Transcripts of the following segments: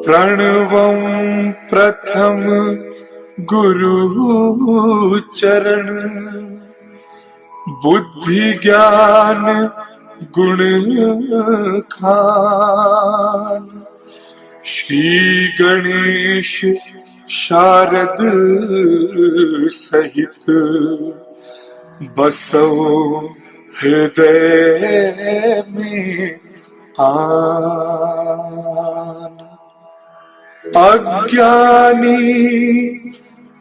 प्रणवं प्रथम गुरु चरण, बुद्धि ज्ञान गुण खान। श्री गणेश शारद सहित, बसो हृदय में आन। अज्ञानी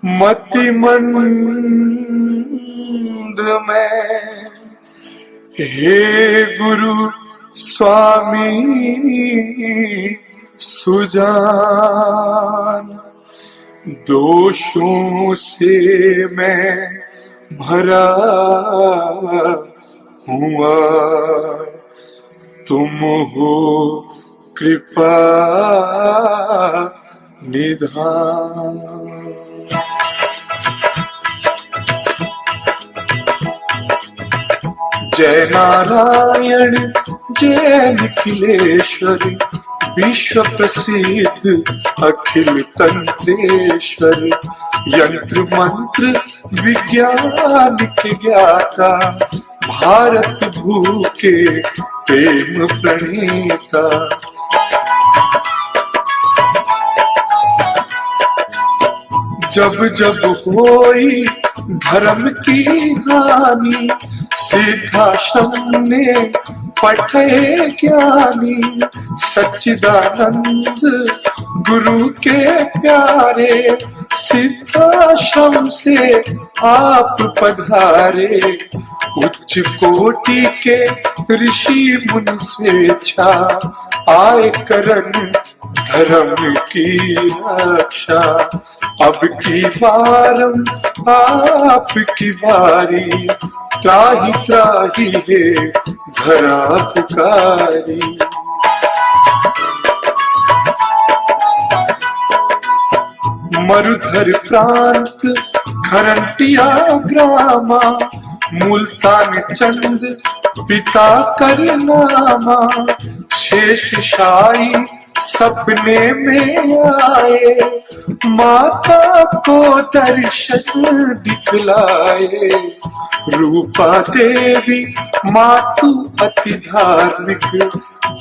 मतिमंद में, हे गुरु स्वामी सुजान। दोषों से मैं भरा हुआ, तुम हो कृपा निधान। जय नारायण जय निखिलेश्वर, विश्व प्रसिद्ध अखिल तंत्रेश्वर। यंत्र मंत्र विज्ञान के ज्ञाता, भारत भू के प्रेम प्रणेता। जब जब होई धर्म की हानि, सिद्धाश्रम ने पठे ज्ञानी। सच्चिदानंद गुरु के प्यारे, सिद्धाश्रम से आप पधारे। उच्च कोटि के ऋषि मुनि स्वेच्छा, आए करन धर्म की रक्षा। अब की बारम आपकी बारी, त्राही त्राही है धरा पुकारी। मरुधर प्रांत खरंटिया ग्रामा, मुल्तान चंद पिता कर नामा। शेष शाही सपने में आए, माता को दर्शन दिखलाए। रूपा देवी मातु अति धार्मिक,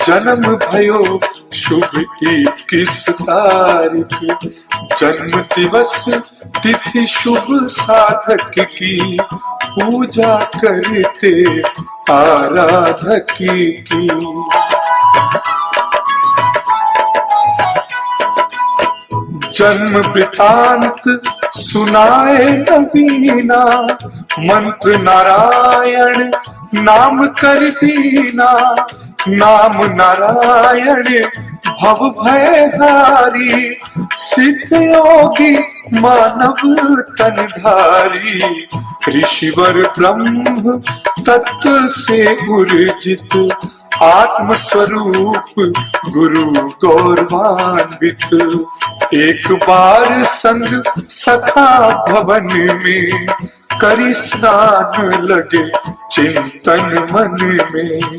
जन्म भयो शुभ 21 तारीख। जन्म दिवस तिथि शुभ साधक की, पूजा करते आराधक की। जन्म वृतांत सुनाए नवीना, मंत्र नारायण नाम कर दीना। नाम नारायण भव भयहारी, सिद्ध योगी मानव तनधारी। ऋषिवर ब्रह्म तत्व से उर्जित, आत्म स्वरूप गुरु गौरवान्वित। एक बार संग सखा भवन में, करी स्नान लगे चिंतन मन में।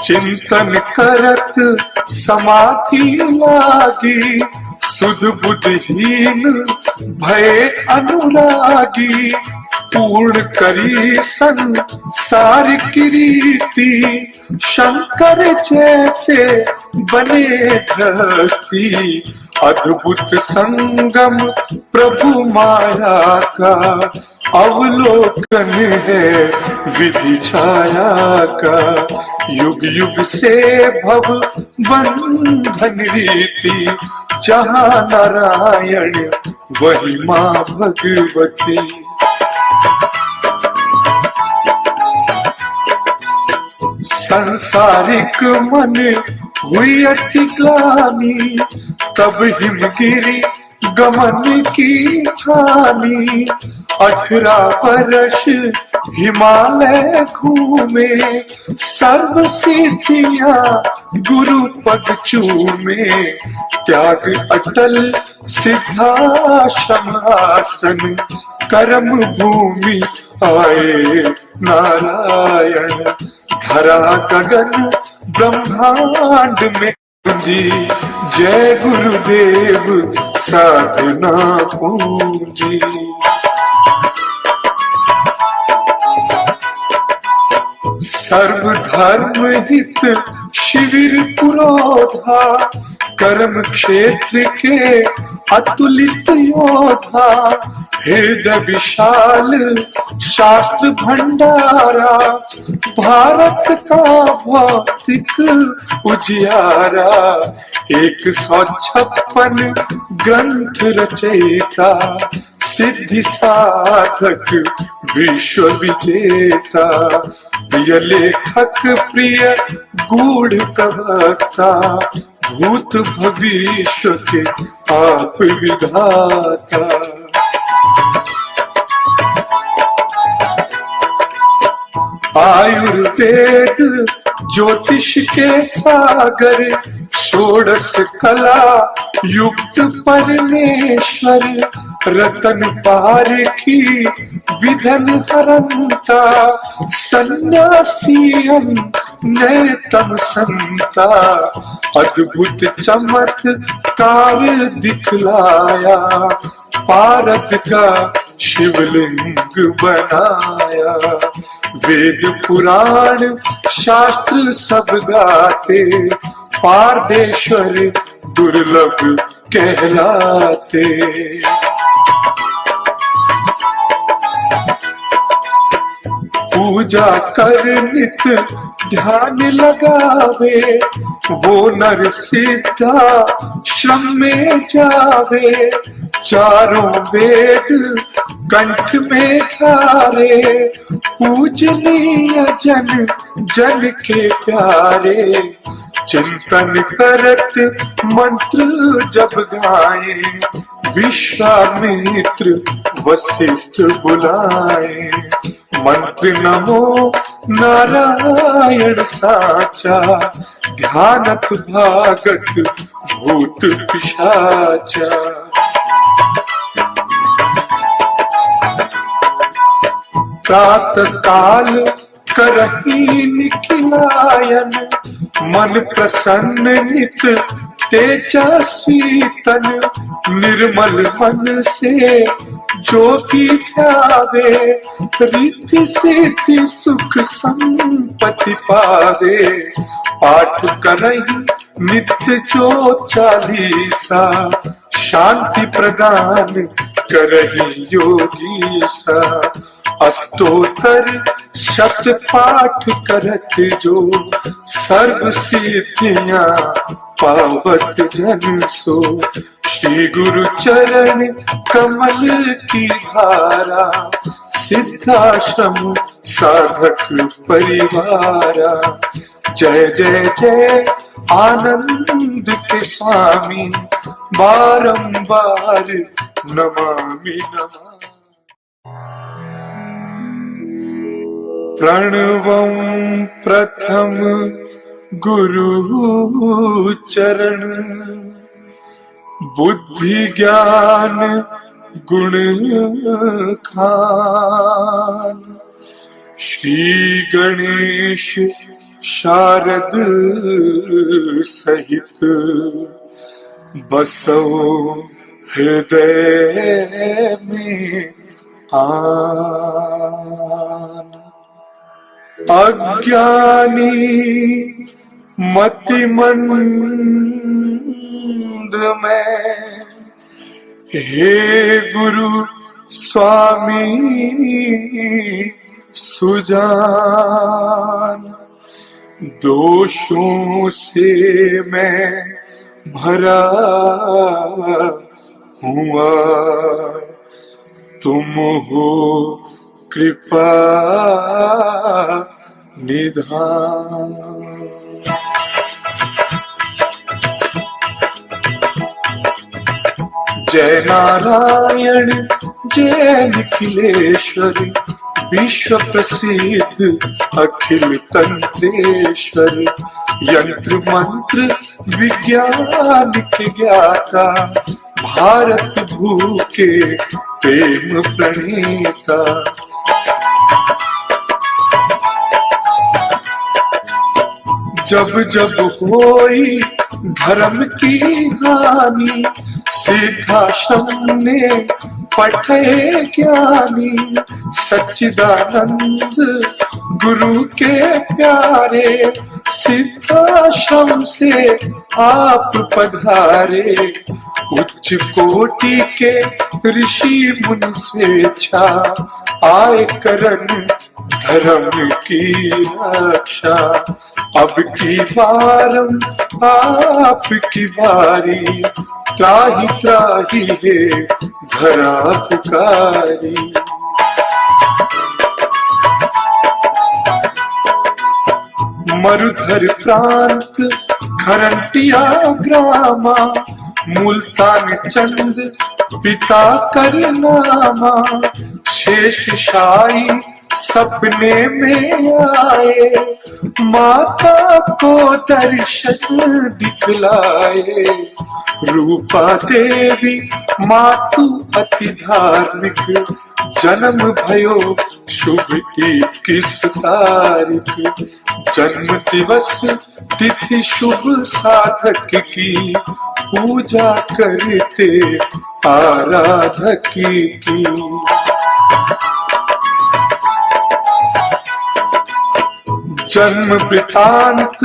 चिंतन करत समाधि लागी, सुध बुद्धहीन भय अनुरागी। पूर्ण करी संसार की रीति, शंकर जैसे बने धरती। अद्भुत संगम प्रभु माया का, अवलोकन है विधि छाया का। युग युग से भव बंधन रीति, जहाँ नारायण वही माँ भगवती। संसारिक मन हुई अति ग्लानि, तब हिमगिरी गमन की ठानी। 18 वर्ष हिमालय घूमे, सर्व सिद्धियां गुरु पद चूमे। त्याग अटल सिद्धाश्रम आसन, कर्म भूमि आए नारायण। धरा गगन ब्रह्मांड में जी, जय गुरुदेव साधना पूंजी। सर्वधर्म हित शिविर पुरोधा, कर्म क्षेत्र के अतुलित योधा। हृदय विशाल शास्त्र भंडारा, भारत का भौतिक उजियारा। 156 ग्रंथ रचयिता, सिद्धि साधक विश्व विजेता। प्रिय लेखक प्रिय गूढ़ प्रवक्ता, भूत भविष्य के आप विधाता। आयुर्वेद ज्योतिष के सागर, षोडश कला युक्त परमेश्वर। रतन पार की विधन हरंता, सन्यासियम नैतम संता। अद्भुत चमत्कार दिखलाया, पारद का शिवलिंग बनाया। वेद पुराण शास्त्र सब गाते, पारदेश्वर दुर्लभ कहलाते। पूजा कर नित ध्यान लगावे, वो नर सीधा श्रम में जावे। चारों वेद कंठ में धारे, पूजनीय जन जन के प्यारे। चिंतन करत मंत्र जब गाए, विश्वामित्र वशिष्ठ बुलाए। मंत्र नमो नारायण साचा, ध्यानत भागत भूत पिशाचा। प्रातः काल करही निखिलायन, मन प्रसन्न नित तेजस्वी तन। निर्मल मन से जो भी ध्यावे, रिद्धि सिद्धि सुख संपत्ति पावे। पाठ करहि नित्य जो चालीसा, शांति प्रदान करहि योगीसा। अष्टोत्तर शत पाठ करत जो, सर्व सिद्धियां पावत जन सो। श्री गुरु चरण कमल की धारा, सिद्धाश्रम साधक परिवारा। जय जय जय आनंद के स्वामी, बारंबार नमामि नमामि। प्रणवं प्रथम गुरु चरण, बुद्धि ज्ञान गुण खान। श्री गणेश शारद सहित, बसो हृदय में आन। अज्ञानी मतिमंद में, हे गुरु स्वामी सुजान। दोषों से मैं भरा हुआ, तुम हो कृपा निधान। जय नारायण जय निखिलेश्वर, विश्व प्रसिद्ध अखिल तंत्रेश्वर। यंत्र मंत्र विज्ञान के ज्ञाता, भारत भू के प्रेम प्रणेता। जब जब होई धर्म की हानि, सिद्धाश्रम में पठे ज्ञानी। सच्चिदानंद गुरु के प्यारे, सिद्धाश्रम से आप पधारे। उच्च कोटि के ऋषि मुनि स्वेच्छा, आए करन धर्म की रक्षा। अब की बारम आपकी बारी, त्राही त्राही है धरा पुकारी। मरुधर प्रांत खरंटिया ग्रामा, मुल्तान चंद पिता करनामा। शेष शाही सपने में आए, माता को दर्शन दिखलाए। रूपा देवी मातु अति धार्मिक, जन्म भयो शुभ 21 तारीख। जन्म दिवस तिथि शुभ साधक की, पूजा करते आराधक की। जन्म वृतांत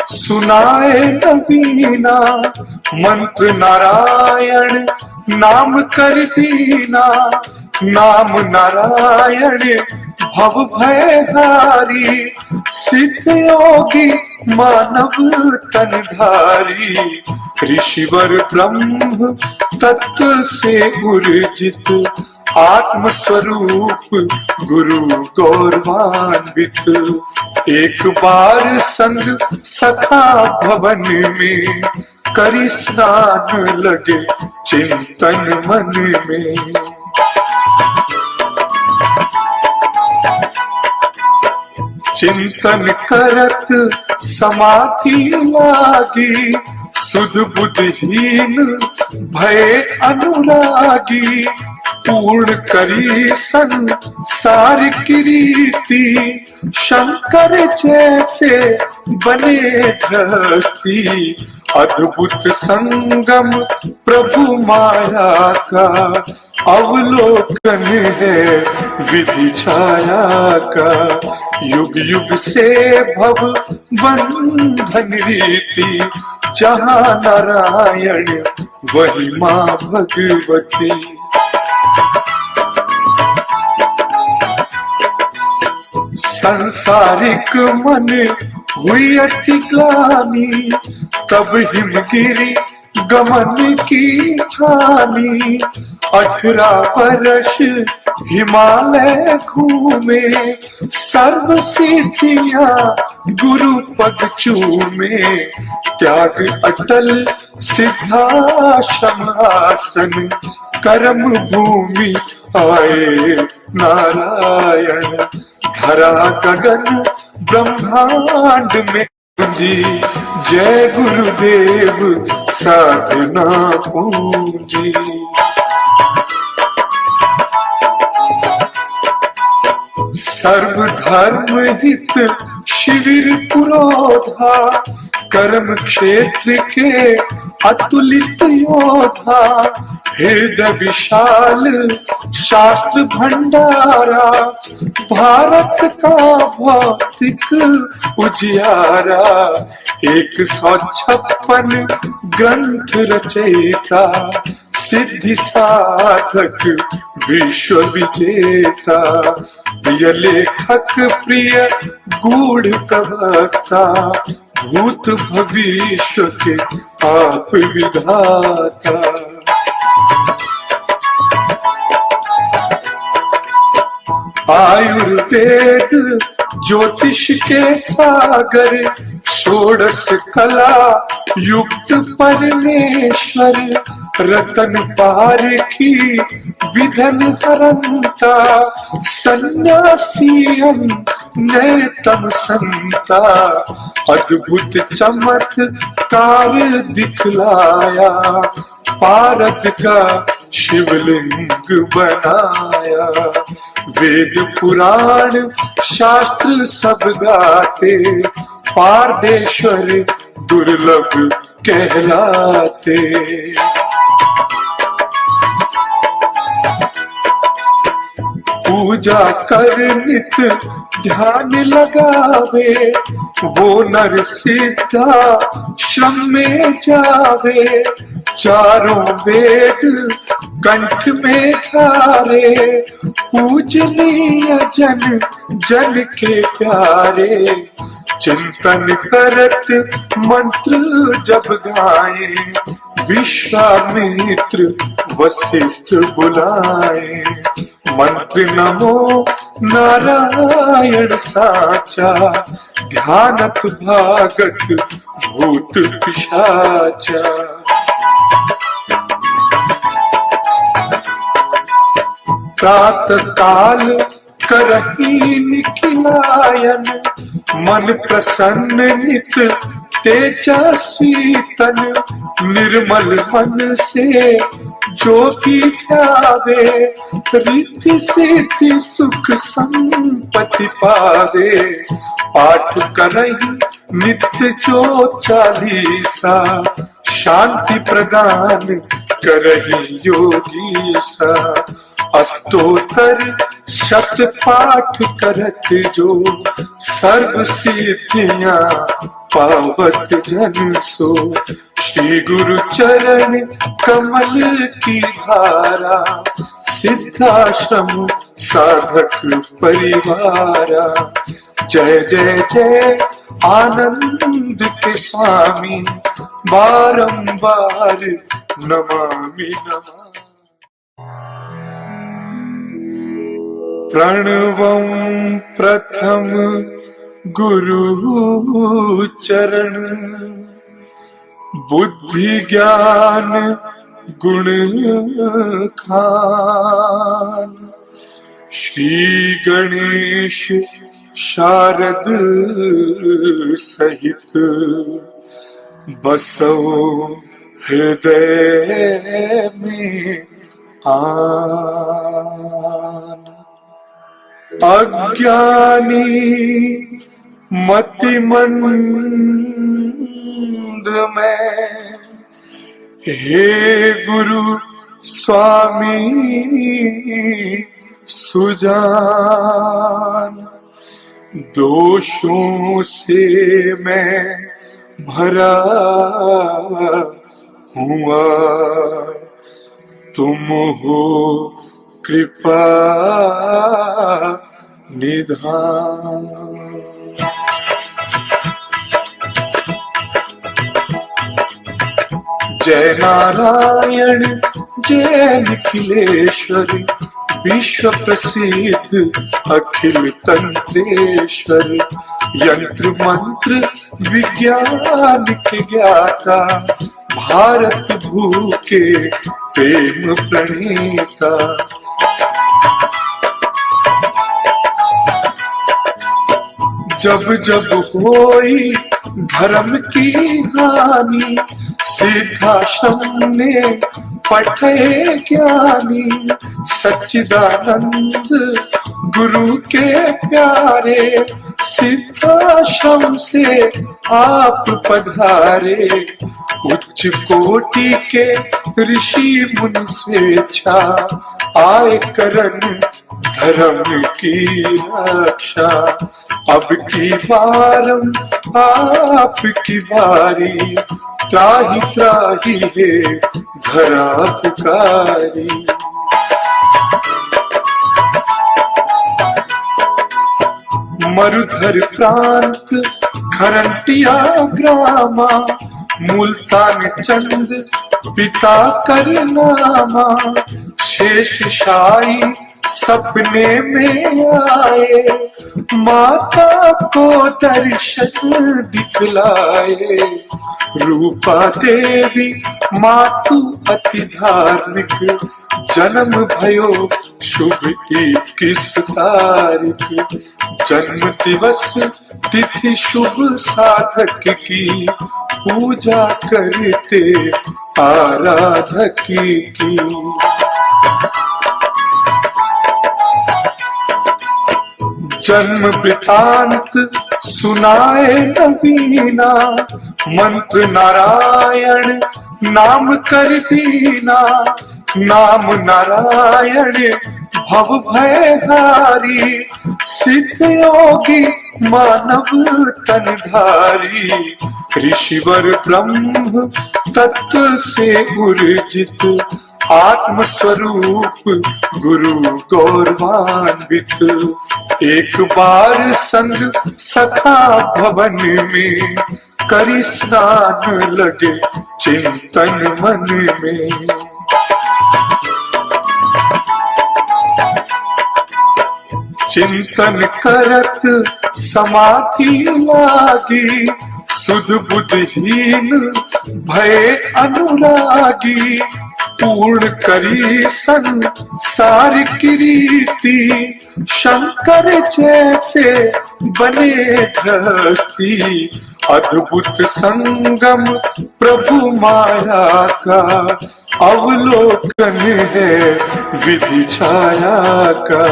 सुनाए नवीना, मंत्र नारायण नाम कर दीना। नाम नारायण भव भयहारी, सिद्ध योगी मानव तनधारी। ऋषिवर ब्रह्म तत्व से उर्जित, आत्म स्वरूप गुरु गौरवान्वित। एक बार संग सखा भवन में, करी स्नान लगे चिंतन मन में। चिंतन करत समाधि लागी, सुध बुद्धहीन भय अनुरागी। पूर्ण करी संसार की रीति, शंकर जैसे बने गृहस्थी। अद्भुत संगम प्रभु माया का, अवलोकन है विधि छाया का। युग युग से भव बंधन रीति, जहाँ नारायण वही माँ भगवती। संसारिक मन हुई अति ग्लानि, तब हिमगिरी गमन की ठानी। 18 वर्ष हिमालय घूमे, सर्व सिद्धियां गुरु पद चूमे। त्याग अटल सिद्धाश्रम आसन, कर्म भूमि आए नारायण। धरा गगन ब्रह्मांड में पूंजी, जय गुरुदेव साधना पूंजी। सर्व धर्म हित शिविर पुरोधा, कर्म क्षेत्र के अतुलित योधा। हृदय विशाल शास्त्र भंडारा, भारत का भौतिक उजियारा। 156 ग्रंथ रचयिता, सिद्धि साधक विश्व विजेता। प्रिय लेखक प्रिय गूढ़ प्रवक्ता, भूत भविष्य के आप विधाता। आयुर्वेद ज्योतिष के सागर, षोडश कला युक्त परमेश्वर। रतन पार की विधन हरंता, सन्यासियन नेतम संता। अद्भुत चमत्कार दिखलाया, पारद का शिवलिंग बनाया। वेद पुराण शास्त्र सब गाते, पारदेश्वर दुर्लभ कहलाते। पूजा कर नित ध्यान लगावे, वो नर सीधा श्रम में जावे। चारों वेद कंठ में धारे, पूजनीय जन जन के प्यारे। चिंतन करत मंत्र जब गाए, विश्वामित्र वशिष्ठ बुलाए। मंत्र नमो नारायण साचा, ध्यानत भागत भूत पिशाचा। प्रातः काल करही निखिलायन, मन प्रसन्न नित तेजस्वी तन। निर्मल मन से जो भी ध्यावे, रिद्धि सिद्धि सुख संपत्ति पावे। पाठ करहि नित्य जो चालीसा, शांति प्रदान करहि योगीसा। अष्टोत्तर शत पाठ करत जो, सर्व सिद्धियां पावत जन सो। श्री गुरु चरण कमल की धारा, सिद्धाश्रम साधक परिवारा। जय जय जय आनंद के स्वामी, बारंबार नमामि नमामि। प्रणवं प्रथम गुरु चरण, बुद्धि ज्ञान गुण खान। श्री गणेश शारद सहित, बसो हृदय में आन। अज्ञानी मतिमंद में, हे गुरु स्वामी सुजान। दोषों से मैं भरा हुआ, तुम हो कृपा निधान। जय नारायण जय निखिलेश्वर, विश्व प्रसिद्ध अखिल तंत्रेश्वर। यंत्र मंत्र विज्ञान के ज्ञाता, भारत भू के प्रेम प्रणेता। जब जब होई धर्म की हानि, सिद्धाश्रम ने पठे ज्ञानी। सच्चिदानंद गुरु के प्यारे, सिद्धाश्रम से आप पधारे। उच्च कोटि के ऋषि मुनि स्वेच्छा, आए करन धर्म की रक्षा। अब की बारम आपकी बारी, त्राही त्राही है धरा पुकारी। मरुधर प्रांत खरंटिया ग्रामा, मुल्तान चंद पिता कर नामा। शेष शाही सपने में आए, माता को दर्शन दिखलाए। रूपा देवी मातु अति धार्मिक, जन्म भयो शुभ 21 तारीख। जन्म दिवस तिथि शुभ साधक की, पूजा करते आराधक की। जन्म वृतांत सुनाए नवीना, मंत्र नारायण नाम कर दीना। नाम नारायण भव भय हारी, सिद्ध योगी मानव तन धारी। ऋषिवर ब्रह्म तत्व से उर्जित, आत्म स्वरूप गुरु गौरवान्वित। एक बार संग सखा भवन में, करी स्नान लगे चिंतन मन में। चिंतन करत समाधि लागी, सुध बुद्धहीन भय अनुरागी। पूर्ण करी संसार की रीति, शंकर जैसे बने गृहस्थी। अद्भुत संगम प्रभु माया का, अवलोकन है विधि छाया का।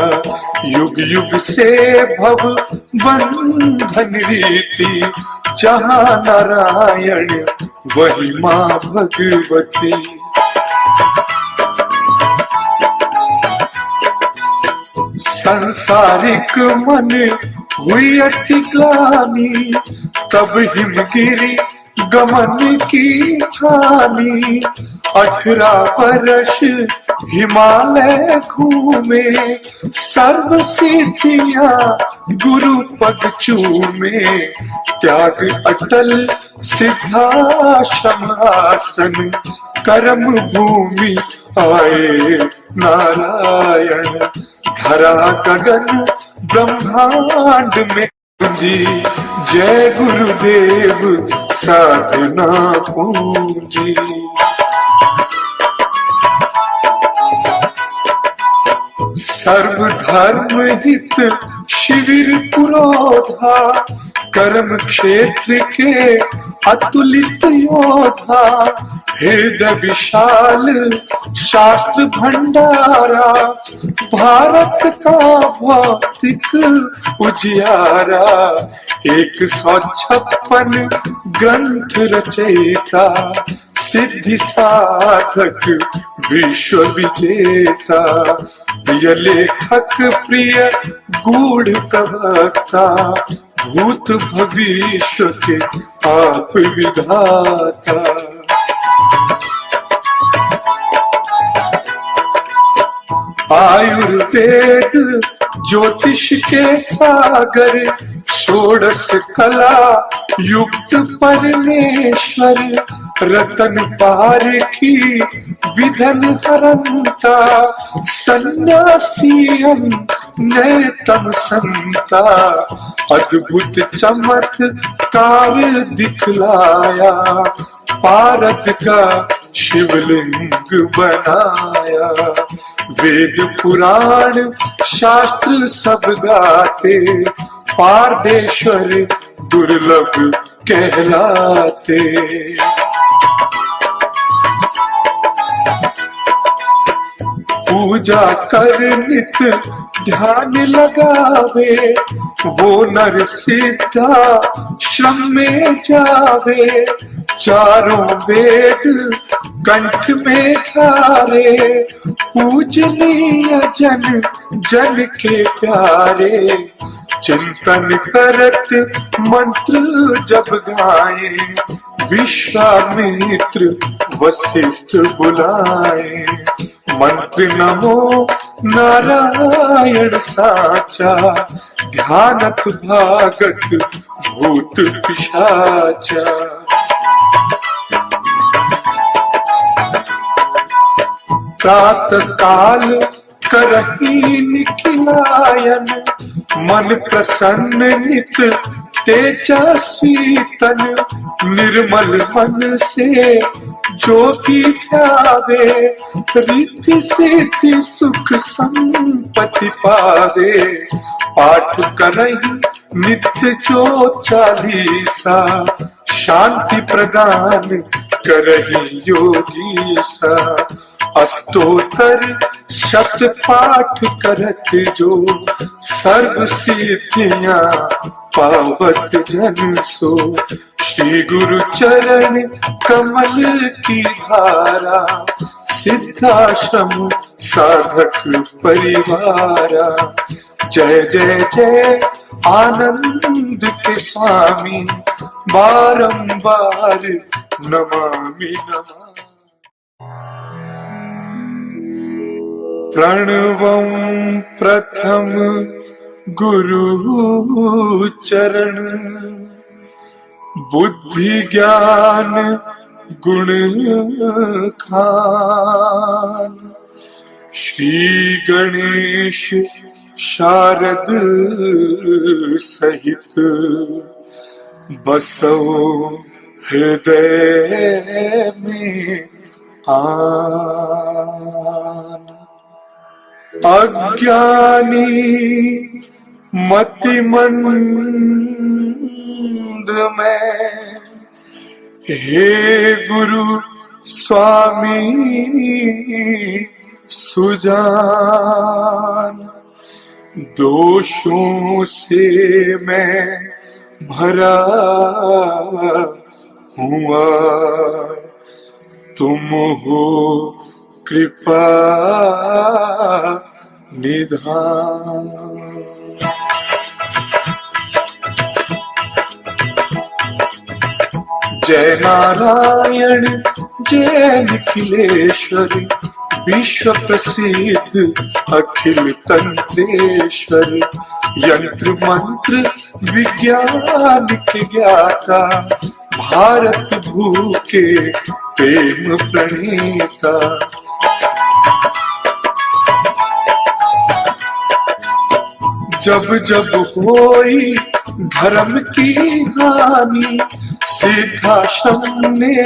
युग युग से भव बंधन रीति, जहाँ नारायण वही माँ भगवती। संसारिक मन हुई अति ग्लानि, तब हिमगिरी गमन की ठानी। 18 वर्ष हिमालय घूमे, सर्व सिद्धियां गुरु पद चूमे। त्याग अटल सिद्धाश्रम आसन, कर्म भूमि आए नारायण। धरा गगन ब्रह्मांड में जी, जय गुरुदेव साधना पूंजी। सर्वधर्म हित शिविर पुरोधा, कर्म क्षेत्र के अतुलित योधा। हृदय विशाल शास्त्र भंडारा, भारत का भौतिक उजियारा। 156 ग्रंथ रचयिता, सिद्धि साधक विश्व विजेता। प्रिय लेखक प्रिय गूढ़ प्रवक्ता, भूत भविष्य के आप विधाता। आयुर्वेद ज्योतिष के सागर, षोडश कला युक्त परमेश्वर। रतन पार की विधन हरंता, सन्यासियन नयतम संता। अद्भुत चमत्कार दिखलाया, पारद का शिवलिंग बनाया। वेद पुराण शास्त्र सब गाते, पारदेश्वर दुर्लभ कहलाते। पूजा कर नित ध्यान लगावे, वो नर सीधा श्रम में जावे। चारों वेद कंठ में धारे, पूजनीय जन जन के प्यारे। चिंतन करत मंत्र जब गाए, विश्वामित्र वशिष्ठ बुलाए। मंत्र नमो नारायण साचा, ध्यानत भागत भूत पिशाचा। प्रातः काल करही निखिलायन, मन प्रसन्न नित तेजस्वी तन। निर्मल मन से जो भी ध्यावे, रिद्धि सिद्धि सुख संपत्ति पावे। पाठ करहि नित्य जो चालीसा, शांति प्रदान करहि योगी सा। अष्टोत्तर शत पाठ करत जो, सर्व सिद्धियां पावत जन सो। श्री गुरु चरण कमल की धारा, सिद्धाश्रम साधक परिवारा। जय जय जय आनंद के स्वामी, बारंबार नमामि नमामि। प्रणवं प्रथम गुरु चरण, बुद्धि ज्ञान गुण खान। श्री गणेश शारद सहित, बसो हृदय में आन। अज्ञानी मतिमंद में, हे गुरु स्वामी सुजान। दोषों से मैं भरा हुआ, तुम हो कृपा निधान। जय नारायण जय निखिलेश्वर, विश्व प्रसिद्ध अखिल तंत्रेश्वर। यंत्र मंत्र विज्ञान के ज्ञाता, भारत भू के प्रेम प्रणेता। जब जब होई धर्म की हानि, सिद्धाश्रम ने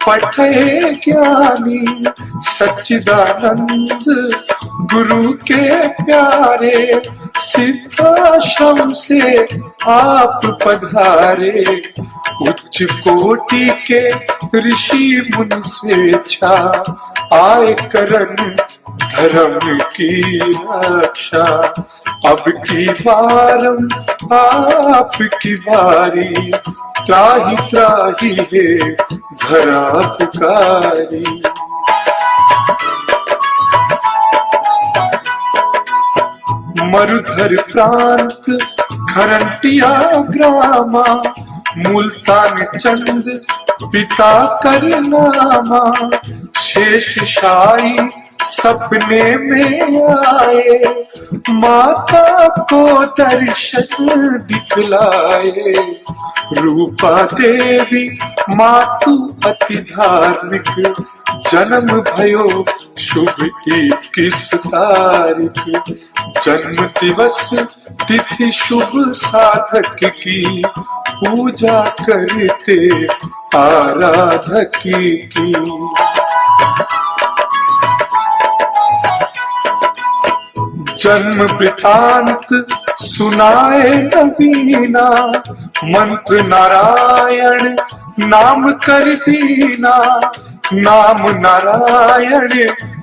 पठे ज्ञानी। सच्चिदानंद गुरु के प्यारे, सिद्धाश्रम से आप पधारे। उच्च कोटि के ऋषि मुनि स्वेच्छा, आए करन धर्म की रक्षा। अब की बारम आपकी बारी, त्राही त्राही है धरा पुकारी। मरुधर प्रांत खरंटिया ग्रामा, मुल्तान चंद पिता करनामा। शेष शाही सपने में आए, माता को दर्शन दिखलाए। रूपा देवी मातु अति धार्मिक, जन्म भयो शुभ 21 तारीख। जन्म दिवस तिथि शुभ साधक की, पूजा करते आराधक की। जन्म वृतांत सुनाए नवीना, मंत्र नारायण नाम कर दीना। नाम नारायण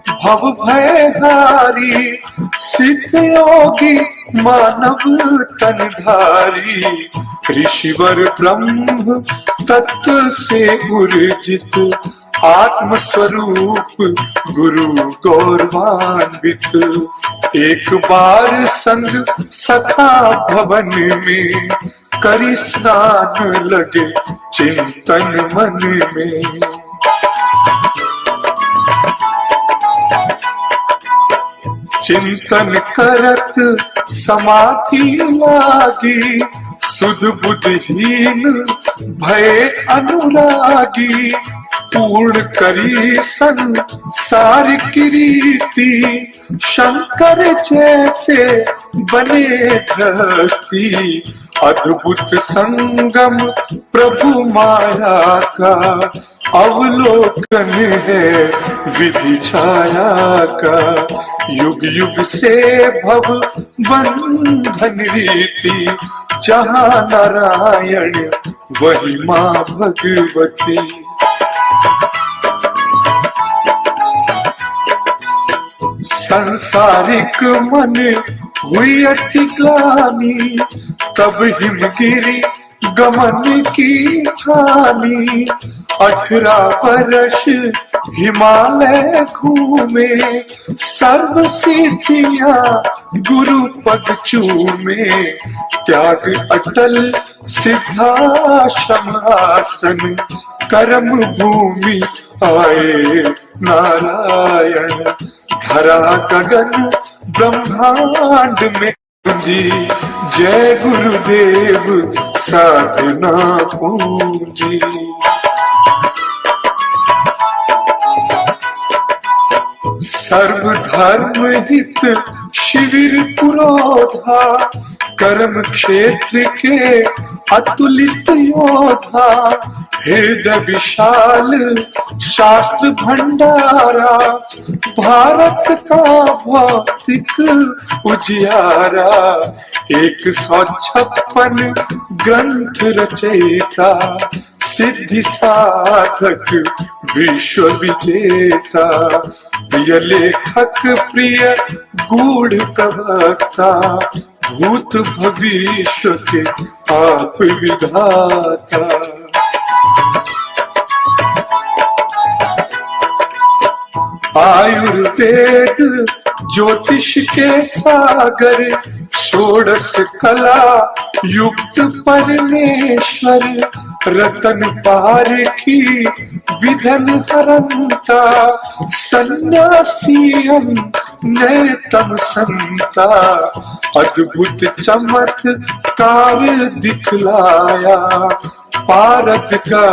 भव भय हारी, सिद्ध योगी मानव तनधारी। ऋषिवर ब्रह्म तत्व से उर्जित, आत्म स्वरूप गुरु गौरवान्वित। एक बार संग सखा भवन में, करी स्नान लगे चिंतन मन में। चिंतन करत समाधि लागी, सुध बुद्धहीन भय अनुरागी। पूर्ण करी संसार की रीति, शंकर जैसे बने गृहस्थी। अद्भुत संगम प्रभु माया का, अवलोकन है विधि छाया का। युग युग से भव बंधन रीति, जहाँ नारायण वही माँ भगवती। संसारिक मन हुई अति ग्लानि, तब हिमगिरी गमन की ठानी। 18 वर्ष हिमालय घूमे, सर्व सिद्धियां गुरु पद चूमे। त्याग अटल सिद्धाश्रम आसन, कर्म भूमि आए नारायण। धरा गगन ब्रह्मांड में जी, जय गुरुदेव साधना पूंजी। सर्वधर्म हित शिविर पुरोधा, कर्म क्षेत्र के अतुलित योधा। हृदय विशाल शास्त्र भंडारा, भारत का भौतिक उजियारा। 156 ग्रंथ रचयिता, सिद्धि साधक विश्व विजेता। प्रिय लेखक प्रिय गूढ़ प्रवक्ता, भूत भविष्य के आप विधाता। आयुर्वेद ज्योतिष के सागर, षोडश कला युक्त परमेश्वर। रतन पार की विधन हरंता, सन्यासियम नैतम संता। अद्भुत चमत्कार दिखलाया, पारद का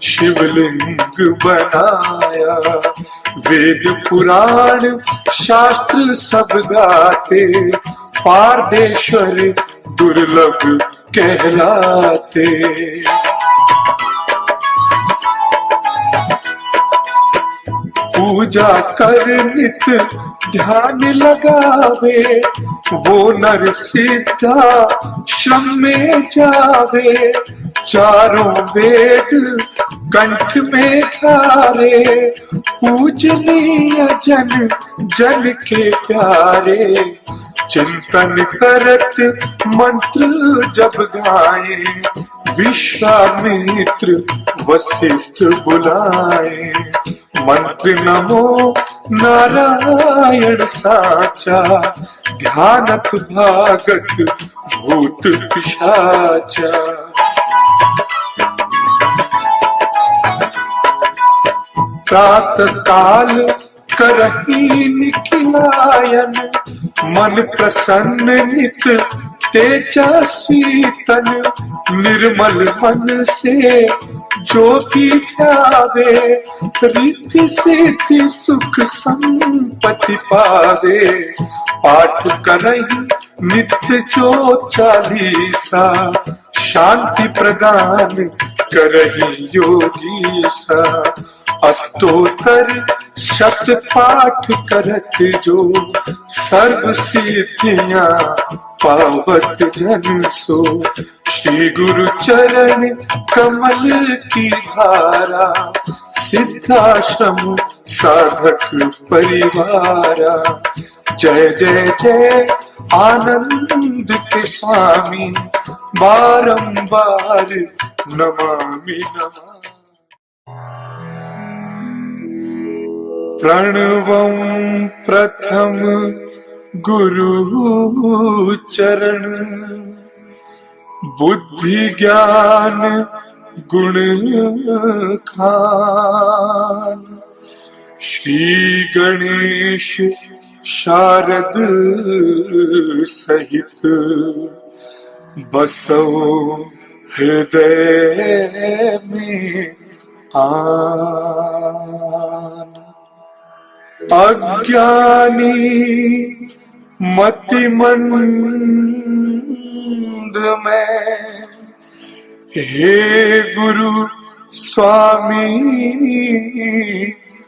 शिवलिंग बनाया। वेद पुराण शास्त्र सब गाते, पारदेश्वर दुर्लभ कहलाते। पूजा कर नित ध्यान लगावे, वो नर सिद्धा श्रम में जावे। चारों वेद कंठ में धारे, पूजनीय जन जन के प्यारे। चिंतन करत मंत्र जब गाए, विश्वामित्र वशिष्ठ बुलाए। मंत्र नमो नारायण साचा, ध्यानत भागत भूत पिशाचा। प्रातः काल करही निखिलायन, मन प्रसन्न नित तेजस्वी तन। निर्मल मन से जो भी ध्यावे, रिद्धि सिद्धि सुख संपत्ति पावे। पाठ करहि नित्य जो चालीसा, शांति प्रदान करहि योगीसा। अष्टोत्तर शत पाठ करत जो, सर्व सिद्धियां पावत जन सो। श्री गुरु चरण कमल की धारा, सिद्धाश्रम साधक परिवारा। जय जय जय आनंद के स्वामी, बारंबार नमामि नमामि। प्रणवं प्रथम गुरु चरण, बुद्धि ज्ञान गुण खान। श्री गणेश शारद सहित, बसो हृदय में आन। अज्ञानी मतिमंद में, हे गुरु स्वामी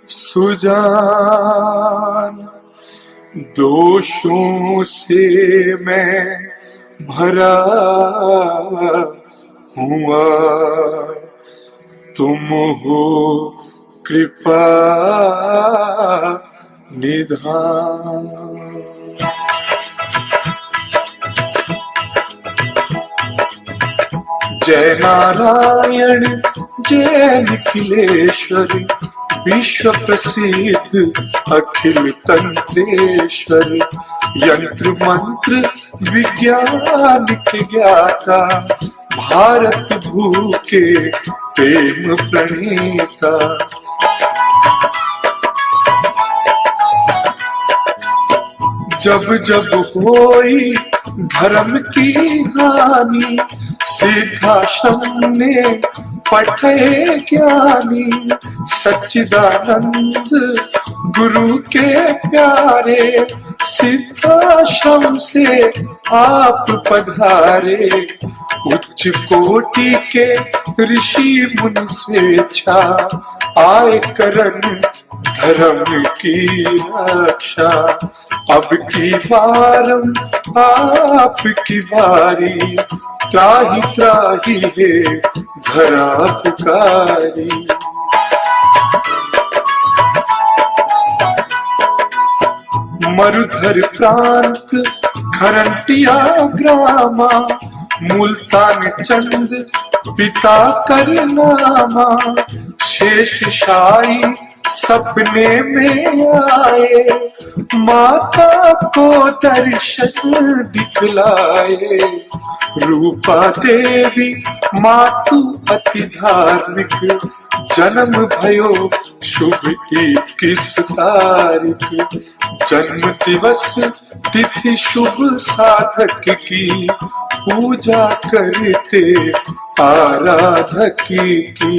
सुजान। दोषों से मैं भरा हुआ, तुम हो कृपा निधान। जय नारायण जय निखिलेश्वर, विश्व प्रसिद्ध अखिल तंत्रेश्वर, यंत्र मंत्र विज्ञान के ज्ञाता, भारत भू के प्रेम प्रणेता। जब जब होई धर्म की हानि, सिद्धाश्रम ने पठे ज्ञानी, सच्चिदानंद गुरु के प्यारे, सिद्धाश्रम से आप पधारे। उच्च कोटि के ऋषि मुनि स्वेच्छा, आए करन धर्म की रक्षा। अब की बारम आपकी बारी, त्राही त्राही है धरा पुकारी। मरुधर प्रांत खरंटिया ग्रामा, मुल्तान चंद पिता कर नामा। शेष शाही सपने में आए, माता को दर्शन दिखलाए। रूपा देवी मातु अति धार्मिक, जन्म भयो शुभ 21 तारीख। जन्म दिवस तिथि शुभ साधक की, पूजा करते आराधक की।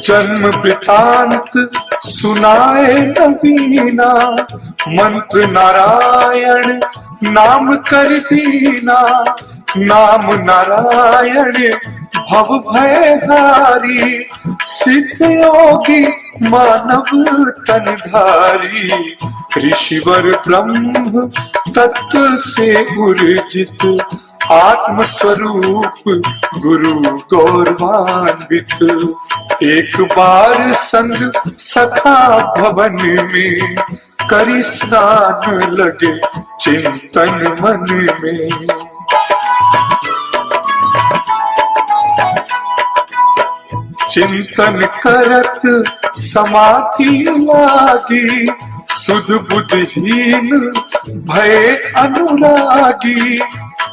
जन्म वृतांत सुनाए नवीना, मंत्र नारायण नाम कर दीना। नाम नारायण भव भय हारी, सिद्ध योगी मानव तनधारी। ऋषिवर ब्रह्म तत्व से उर्जित, आत्म स्वरूप गुरु गौरवान्वित। एक बार संग सखा भवन में, करी स्नान लगे चिंतन मन में। चिंतन करत समाधि लागी, सुध बुद्धहीन भय अनुरागी।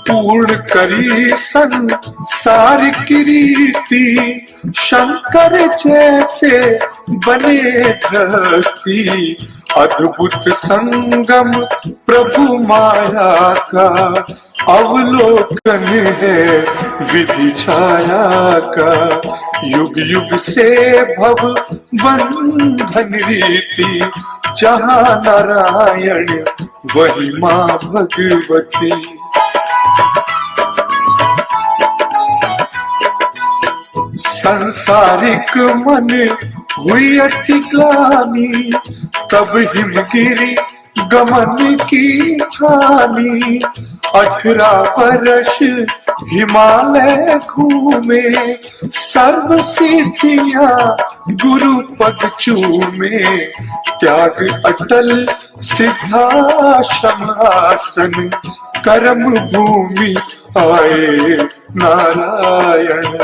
पूर्ण करी संसार की रीति, शंकर जैसे बने गृहस्थी। अद्भुत संगम प्रभु माया का, अवलोकन है विधि छाया का। युग युग से भव बंधन रीति, जहाँ नारायण वही माँ भगवती। संसारिक मन हुई अति ग्लानि, तब हिमगिरी गमन की ठानी। 18 वर्ष हिमालय घूमे, सर्व सिद्धियां गुरु पद चूमे। त्याग अटल सिद्धाश्रम आसन, कर्म भूमि आए नारायण।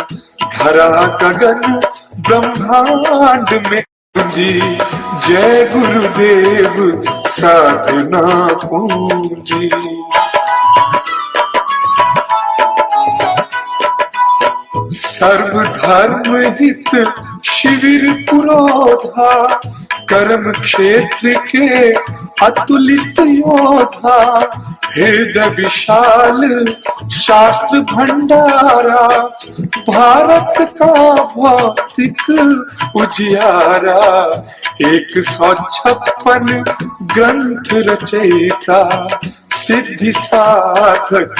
धरा गगन ब्रह्मांड में जी, जय गुरुदेव साधना पूंजी। सर्व धर्म हित शिविर पुरोधा, कर्म क्षेत्र के अतुलित योधा। हृदय विशाल शास्त्र भंडारा, भारत का भौतिक उजियारा। 156 ग्रंथ रचयिता, सिद्धि साधक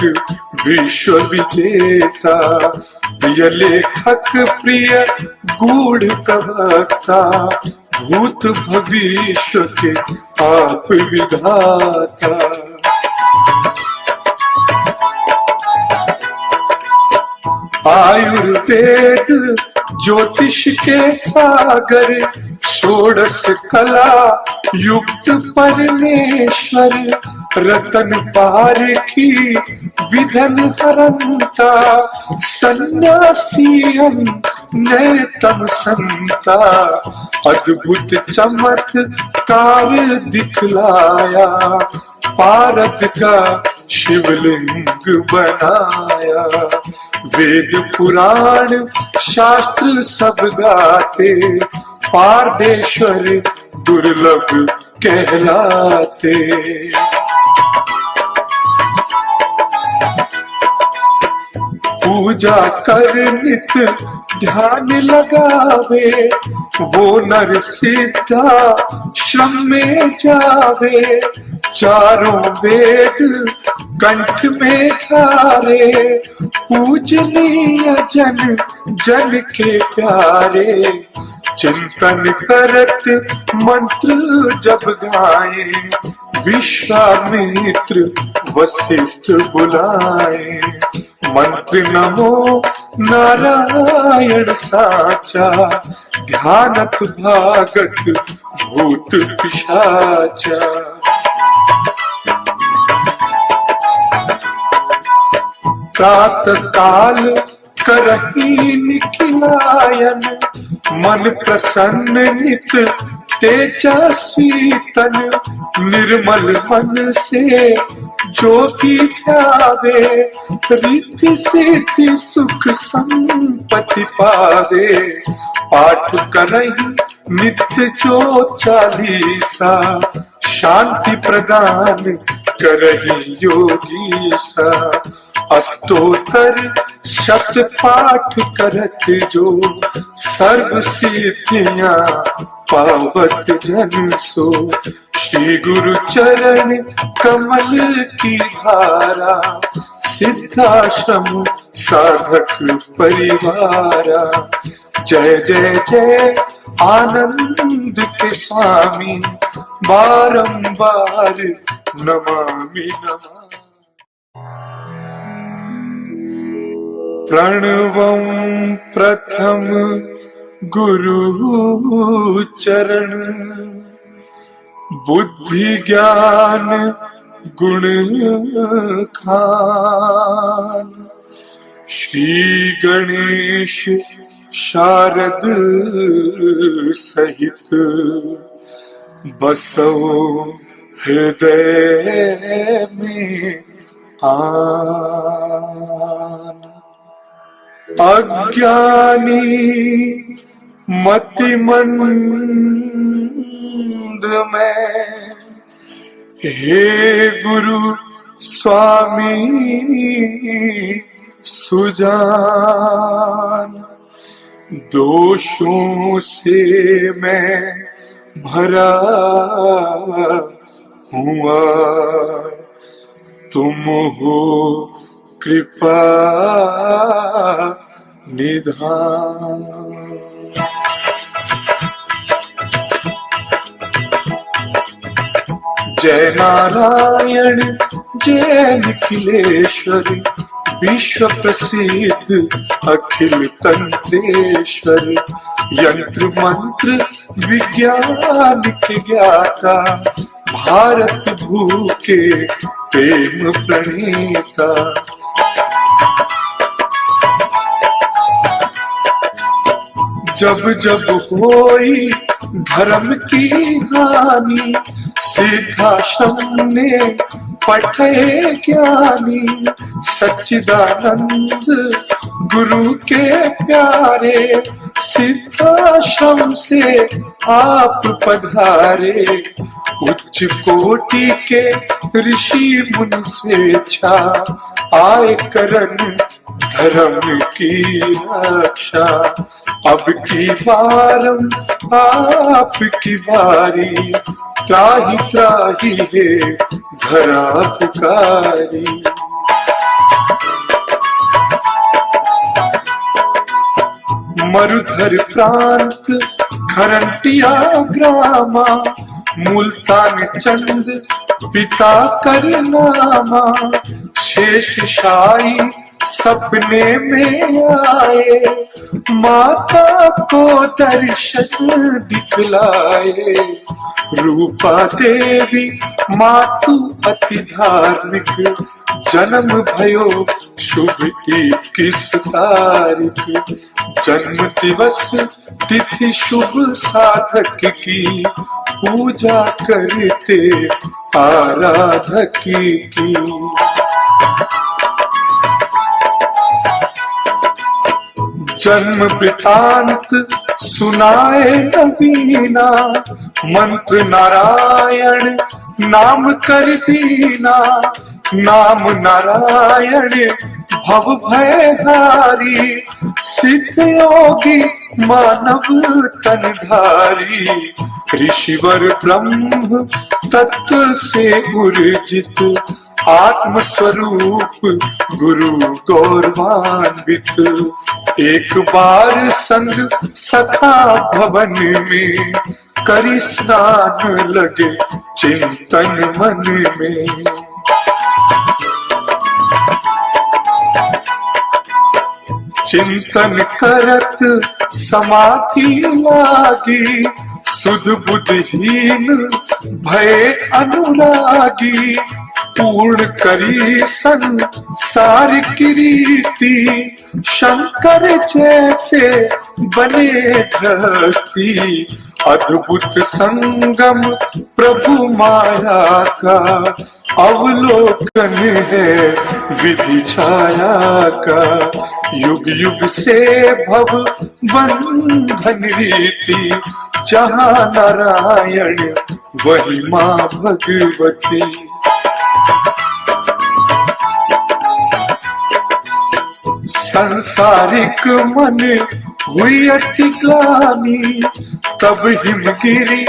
विश्व विजेता। प्रिय लेखक प्रिय गूढ़ प्रवक्ता, भूत भविष्य के आप विधाता। आयुर्वेद ज्योतिष के सागर, षोडश कला युक्त परमेश्वर। रतन पार की विधन हरंता, सन्यासियन ने तम संता, अद्भुत चमत्कार दिखलाया, पारद का शिवलिंग बनाया। वेद पुराण शास्त्र सब गाते, पारदेश्वर दुर्लभ कहलाते। पूजा कर नित ध्यान लगावे, वो नर सिद्धा श्रम में जावे। चारों वेद कंठ में धारे, पूजनीय जन जन के प्यारे। चिंतन करत मंत्र जब गाए, विश्वामित्र वशिष्ठ बुलाए। मंत्र नमो नारायण साचा, ध्यानत भागत भूत पिशाचा। प्रातः काल करही निखिलायन, मन प्रसन्न नित तेजस्वी तन। निर्मल मन से जो भी ध्यावे, रिद्धि सिद्धि सुख संपत्ति पावे। पाठ करहि नित्य जो चालीसा, शांति प्रदान करहि योगीसा। अष्टोत्तर शत पाठ करत जो, सर्व सिद्धियां पावत जन सो। श्री गुरु चरण कमल की धारा, सिद्धाश्रम साधक परिवारा। जय जय जय आनंद के स्वामी, बारंबार नमामि नमामि। प्रणवं प्रथम गुरु चरण, बुद्धि ज्ञान गुण खान। श्री गणेश शारद सहित, बसो हृदय में आन। अज्ञानी मतिमंद में, हे गुरु स्वामी सुजान। दोषों से मैं भरा हुआ, तुम हो कृपा निधान। जय नारायण जय निखिलेश्वर, विश्व प्रसिद्ध अखिल तंत्रेश्वर। यंत्र मंत्र विज्ञान के ज्ञाता, भारत भू के प्रेम प्रणेता। जब जब होई धर्म की हानि, सिद्धाश्रम ने पठे ज्ञानी। सच्चिदानंद गुरु के प्यारे, सिद्धाश्रम से आप पधारे। उच्च कोटि के ऋषि मुनि स्वेच्छा, आए करन धर्म की रक्षा। अब की बारम आपकी बारी, त्राही त्राही है धरा पुकारी। मरुधर प्रांत खरंटिया ग्रामा, मुल्तान चंद पिता कर नामा। शेष शाही सपने में आए, माता को दर्शन दिखलाए। रूपा देवी मातु अति धार्मिक, जन्म भयो शुभ 21 तारीख। जन्म दिवस तिथि शुभ साधक की, पूजा करते आराधक की। जन्म वृतांत सुनाए नवीना, मंत्र नारायण नाम कर दीना। नाम नारायण भव भयहारी, सिद्ध योगी मानव तनधारी। ऋषिवर ब्रह्म तत्व से उर्जित, आत्म स्वरूप गुरु गौरवान्वित। एक बार संग सखा भवन में, करी स्नान लगे चिंतन मन में। चिंतन करत समाधि लागी, सुध बुद्धहीन भय अनुरागी। पूर्ण करी संसार की रीति, शंकर जैसे बने गृहस्थी। अद्भुत संगम प्रभु माया का, अवलोकन है विधि छाया का। युग युग से भव बंधन रीति, जहाँ नारायण वही माँ भगवती। संसारिक मन हुई अति ग्लानि, तब हिमगिरी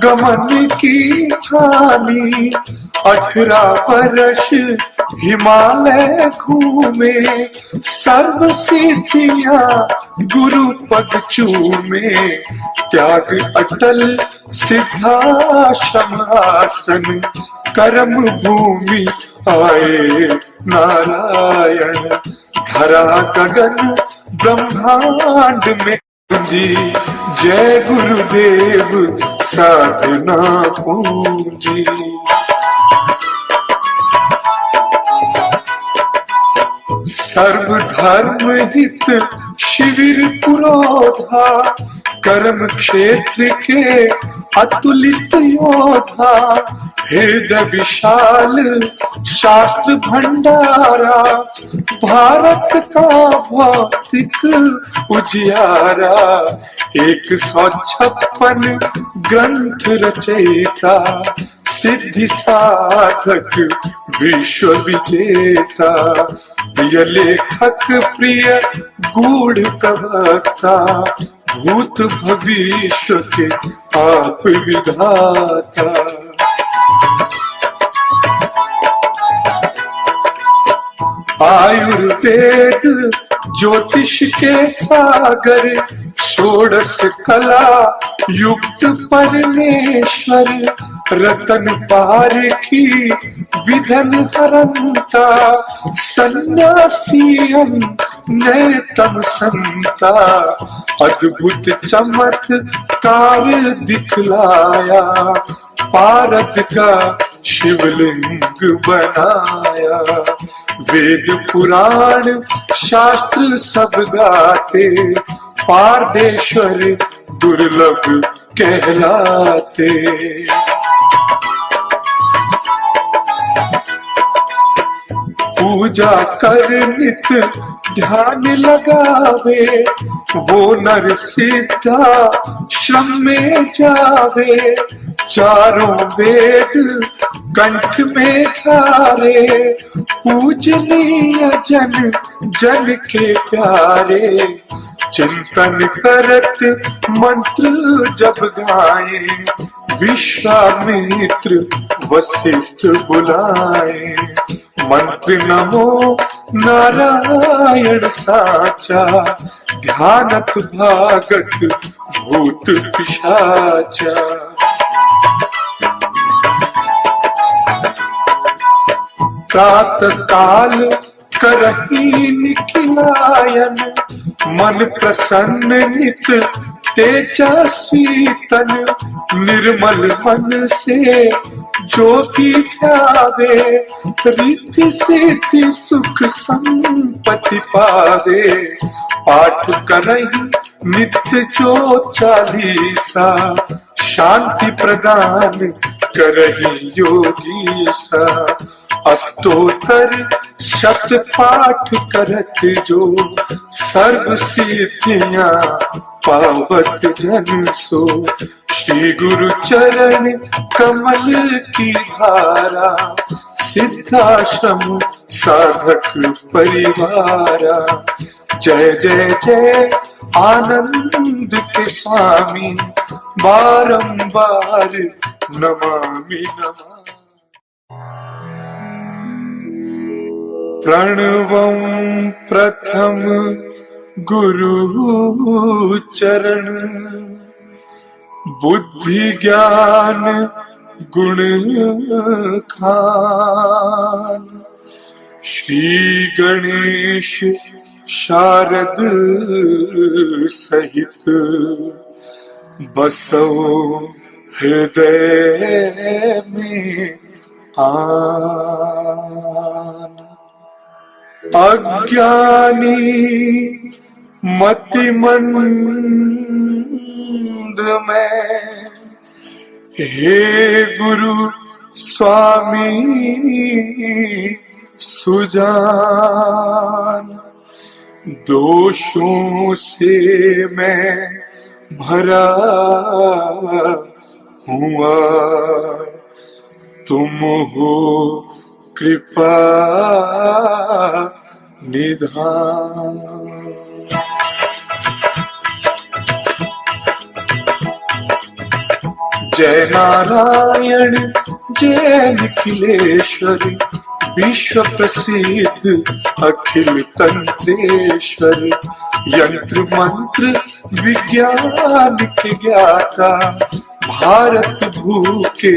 गमन की ठानी। 18 वर्ष हिमालय घूमे, सर्व सिद्धियां गुरु पद चूमे। त्याग अटल सिद्धाश्रम आसन, कर्म भूमि आए नारायण। धरा गगन ब्रह्मांड में जी, जय गुरुदेव साधना पूंजी। सर्वधर्म हित शिविर पुरोधा, कर्म क्षेत्र के अतुलित योधा। हृदय विशाल शास्त्र भंडारा, भारत का भौतिक उजियारा। 156 ग्रंथ रचयिता, सिद्धि साधक विश्व विजेता। प्रिय लेखक प्रिय गूढ़ प्रवक्ता, भूत भविष्य के आप विधाता। आयुर्वेद ज्योतिष के सागर, षोडश कला युक्त परमेश्वर। रतन पारखी विधन हरंता, सन्यासियन नयतम संता। अद्भुत चमत्कार दिखलाया, पारद का शिवलिंग बनाया। वेद पुराण शास्त्र सब गाते, पारदेश्वर दुर्लभ कहलाते। पूजा कर नित ध्यान लगावे, वो नर सीधा श्रम में जावे। चारों वेद कंठ में धारे, पूजनीय जन जन के प्यारे। चिंतन करत मंत्र जब गाए, विश्वामित्र वशिष्ठ बुलाए। मंत्र नमो नारायण साचा, ध्यानत भागत भूत पिशाचा। प्रातः काल करही निखिलायन, मन प्रसन्न नित तेजस्वी तन, निर्मल मन से जो भी ध्यावे, रिद्धि सिद्धि सुख संपत्ति पावे। पाठ करहि नित्य जो चालीसा, शांति प्रदान करहि योगीसा। अष्टोत्तर शत पाठ करत जो, सर्व सिद्धियां पावत जन सो। श्री गुरु चरण कमल की धारा, सिद्धाश्रम साधक परिवारा। जय जय जय आनंद के स्वामी, बारंबार नमामि नमामि। प्रणवं प्रथम गुरु चरण, बुद्धि ज्ञान गुण खान। श्री गणेश शारद सहित, बसो हृदय में आन। अज्ञानी मतिमंद में, हे गुरु स्वामी सुजान। दोषों से मैं भरा हुआ, तुम हो कृपा निधान। जय नारायण जय निखिलेश्वर, विश्व प्रसिद्ध अखिल तंत्रेश्वर। यंत्र मंत्र विज्ञान के ज्ञाता, भारत भू के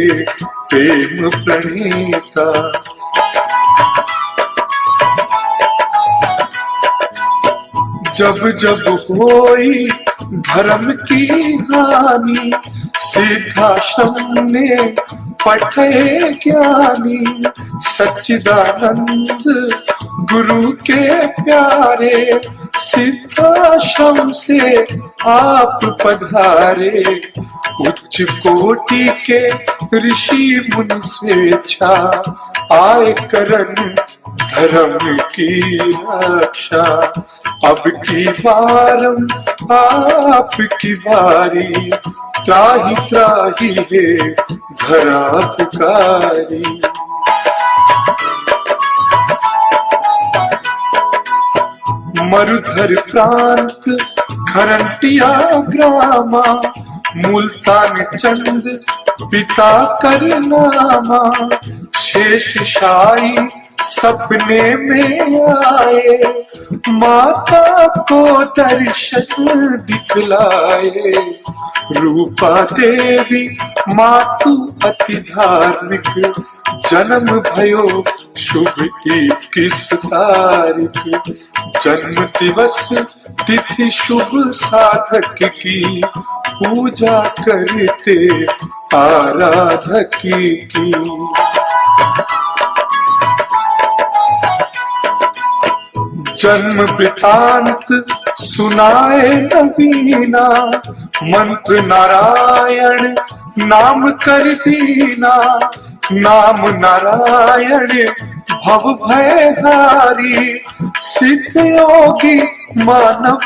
प्रेम प्रणेता। जब जब होई धर्म की हानि, सिद्धाश्रम ने पठे ज्ञानी। सच्चिदानंद गुरु के प्यारे, सिद्धाश्रम से आप पधारे। उच्च कोटि के ऋषि मुनि स्वेच्छा, आए करन धर्म की रक्षा। अब की बारम आपकी बारी, त्राही त्राही है धरा पुकारी। मरुधर प्रांत खरंटिया ग्रामा, मुल्तान चंद पिता कर नामा। शेष शाही सपने में आए, माता को दर्शन दिखलाए। रूपा देवी मातु अति धार्मिक, जन्म भयो शुभ 21 तारीख। जन्म दिवस तिथि शुभ साधक की, पूजा करते आराधक की। जन्म वृतांत सुनाए नवीना, मंत्र नारायण नाम कर दीना। नाम नारायण भव भयहारी, सिद्ध योगी मानव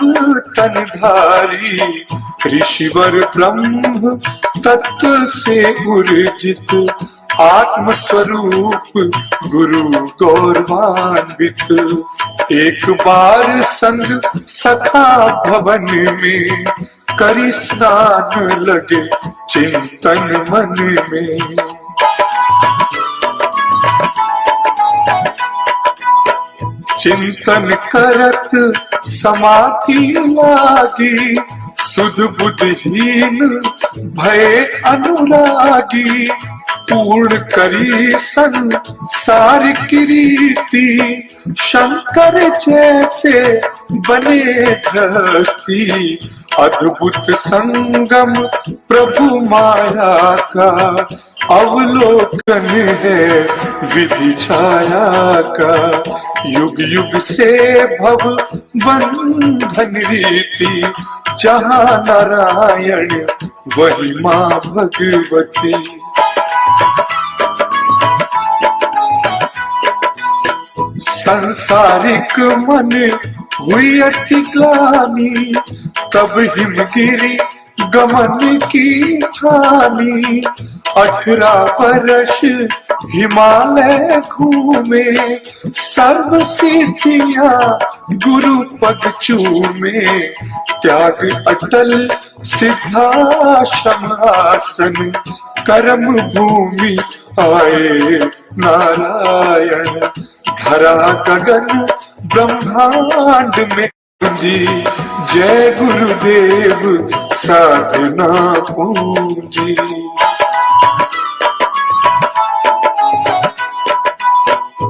तनधारी। ऋषिवर ब्रह्म तत्व से उर्जित, आत्म स्वरूप गुरु गौरवान्वित। एक बार संग सखा भवन में, करी स्नान लगे चिंतन मन में। चिंतन करत समाधि लागी, सुध बुद्धहीन भय अनुरागी। पूर्ण करी संसार की रीति, शंकर जैसे बने गृहस्थी। अद्भुत संगम प्रभु माया का, अवलोकन है विधि छाया का। युग युग से भव बंधन रीति, जहाँ नारायण वही माँ भगवती। संसारिक मन हुई अति ग्लानि, तब हिमगिरी गमन की ठानी। 18 वर्ष हिमालय घूमे, सर्व सिद्धियां गुरु पद चूमे। त्याग अटल सिद्धाश्रम आसन, कर्म भूमि आए नारायण। धरा गगन ब्रह्मांड में जी, जय गुरुदेव साधना पूंजी।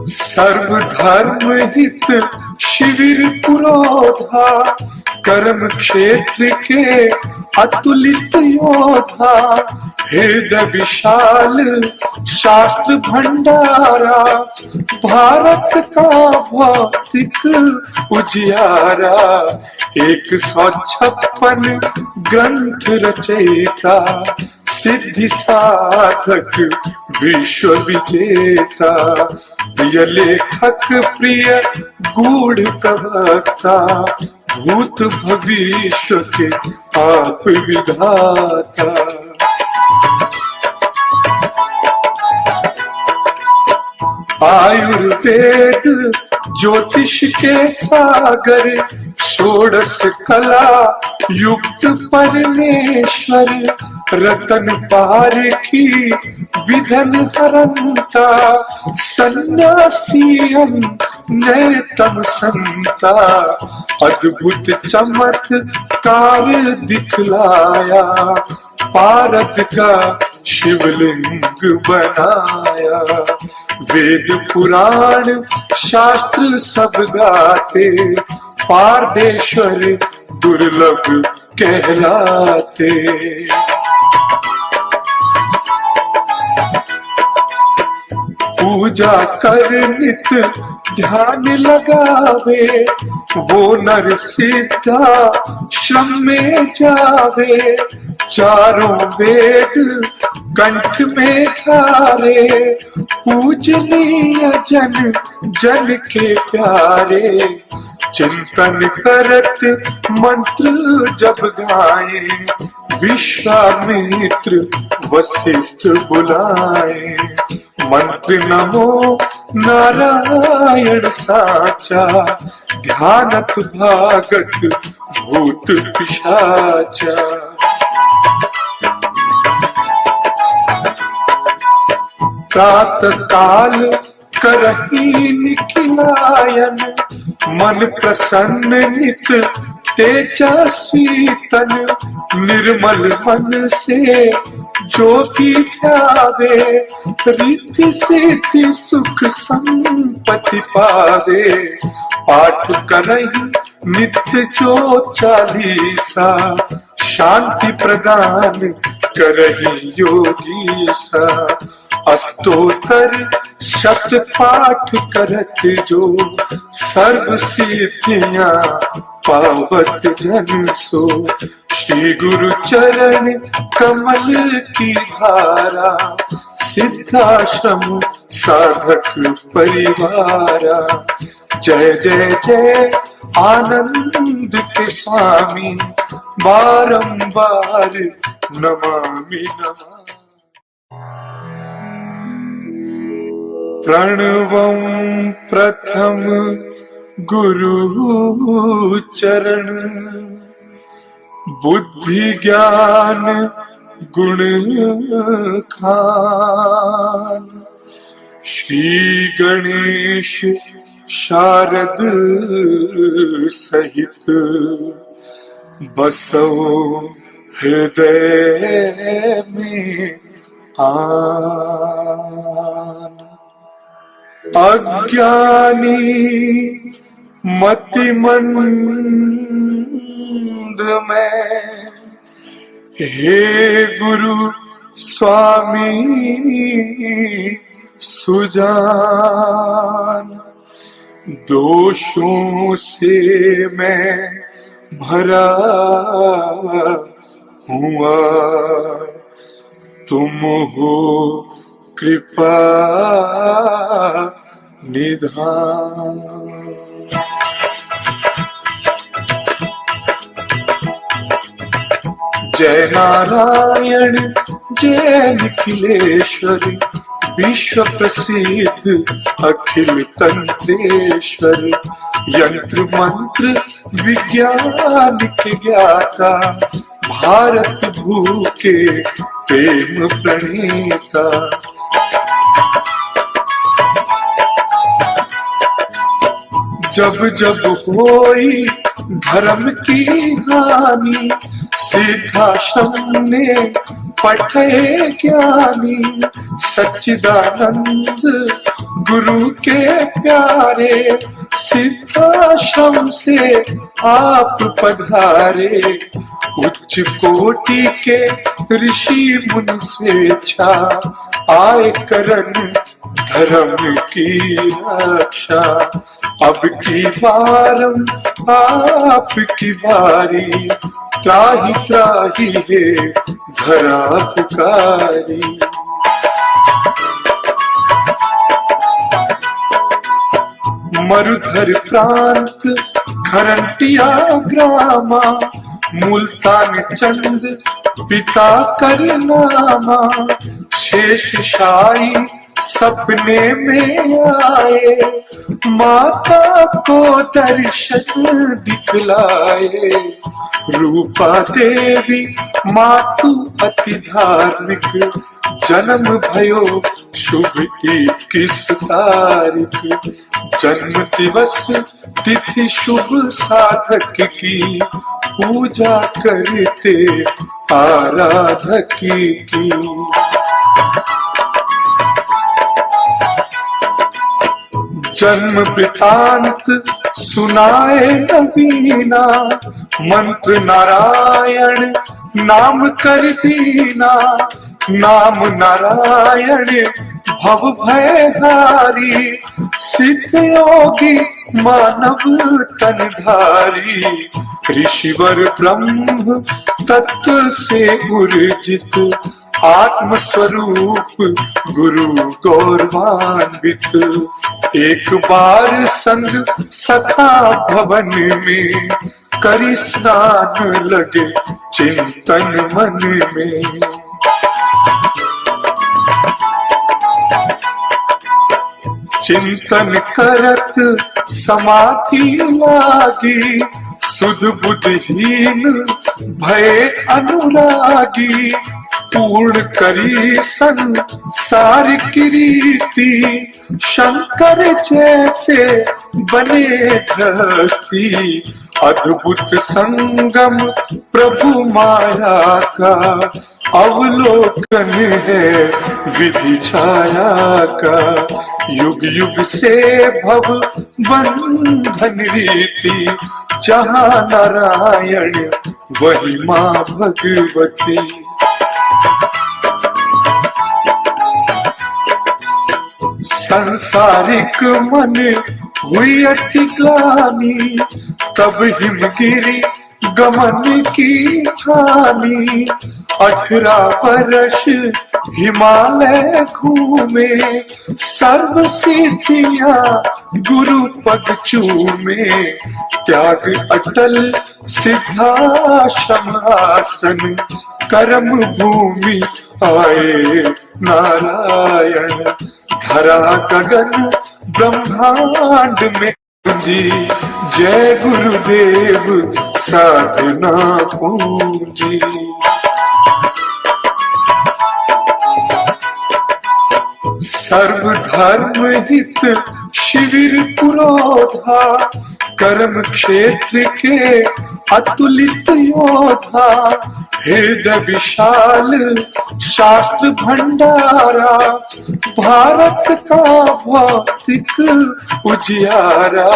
सर्व धर्म हित शिविर पुरोधा, कर्म क्षेत्र के अतुलित योधा। हृदय विशाल शास्त्र भंडारा, भारत का भौतिक उजियारा। 156 ग्रंथ रचयिता, सिद्धि साधक विश्व विजेता। प्रिय लेखक प्रिय गूढ़ प्रवक्ता, भूत भविष्य के आप विधाता। आयुर्वेद ज्योतिष के सागर, षोडश कला युक्त परमेश्वर। रतन पार की विधन हरंता, सन्यासियम नेतम संता। अद्भुत चमत्कार दिखलाया, पारद का शिवलिंग बनाया। वेद पुराण शास्त्र सब गाते, पारदेश्वर दुर्लभ कहलाते। पूजा कर नित ध्यान लगावे, वो नर सीधा श्रम में जावे। चारों वेद कंठ में धारे, पूजनीय जन जन के प्यारे। चिंतन करत मंत्र जब गाए, विश्वामित्र वशिष्ठ बुलाए। मंत्र नमो नारायण साचा, ध्यानत भागत भूत पिशाचा। प्रातः काल करही निखिलायन, मन प्रसन्न नित तेजस्वी तन। निर्मल मन से जो भी ध्यावे, रिद्धि सिद्धि सुख संपत्ति पावे। पाठ करहि नित्य जो चालीसा, शांति प्रदान करहि योगीसा। अष्टोत्तर शत पाठ करत जो, सर्व सिद्धियां पावत जन सो। श्री गुरु चरण कमल की धारा, सिद्धाश्रम साधक परिवारा। जय जय जय आनंद के स्वामी, बारंबार नमामि नमामि। प्रणवं प्रथम गुरु चरण, बुद्धि ज्ञान गुण खान। श्री गणेश शारद सहित, बसो हृदय में आन। अज्ञानी मतिमंद में हे गुरु स्वामी सुजान। दोषों से मैं भरा हुआ, तुम हो कृपा निधान। जय नारायण जय निखिलेश्वर, विश्व प्रसिद्ध अखिल तंत्रेश्वर। यंत्र मंत्र विज्ञान के ज्ञाता, भारत भू के प्रेम प्रणेता। जब जब होई धर्म की हानि, सिद्धाश्रम ने पठे ज्ञानी। सच्चिदानंद गुरु के प्यारे, सिद्धाश्रम से आप पधारे। उच्च कोटि के ऋषि मुनि स्वेच्छा, आए करन धर्म की रक्षा। अब की बारम आपकी बारी, त्राही त्राही है धरा पुकारी। मरुधर प्रांत खरंटिया ग्रामा, मुल्तान चंद पिता कर नामा। शेष शाही सपने में आए, माता को दर्शन दिखलाए। रूपा देवी मातु अति धार्मिक, जन्म भयो शुभ 21 तारीख। जन्म दिवस तिथि शुभ साधक की, पूजा करते आराधक की। जन्म वृतांत सुनाए नवीना, मंत्र नारायण नाम कर दीना। नाम नारायण भव भय हारी, सिद्ध योगी मानव तनधारी। ऋषिवर ब्रह्म तत्व से उर्जित, आत्म स्वरूप गुरु गौरवान्वित। एक बार संग सखा भवन में, करी स्नान लगे चिंतन मन में। चिंतन करत समाधि लागी, सुध बुद्धहीन भय अनुरागी। पूर्ण करी संसार की रीति, शंकर जैसे बने गृहस्थी। अद्भुत संगम प्रभु माया का, अवलोकन है विधि छाया का। युग युग से भव बंधन रीति, जहाँ नारायण वही माँ भगवती। संसारिक मन हुई अति ग्लानि, तब हिमगिरी गमन की ठानी। 18 वर्ष हिमालय घूमे, सर्व सिद्धियां गुरु पद चूमे। त्याग अटल सिद्धाश्रम आसन, कर्म भूमि आए नारायण। धरा गगन ब्रह्मांड में जी, जय गुरुदेव साधना पूंजी। सर्व धर्म हित शिविर पुरोधा, कर्म क्षेत्र के अतुलित योधा, हृदय विशाल शास्त्र भंडारा, भारत का भौतिक उजियारा,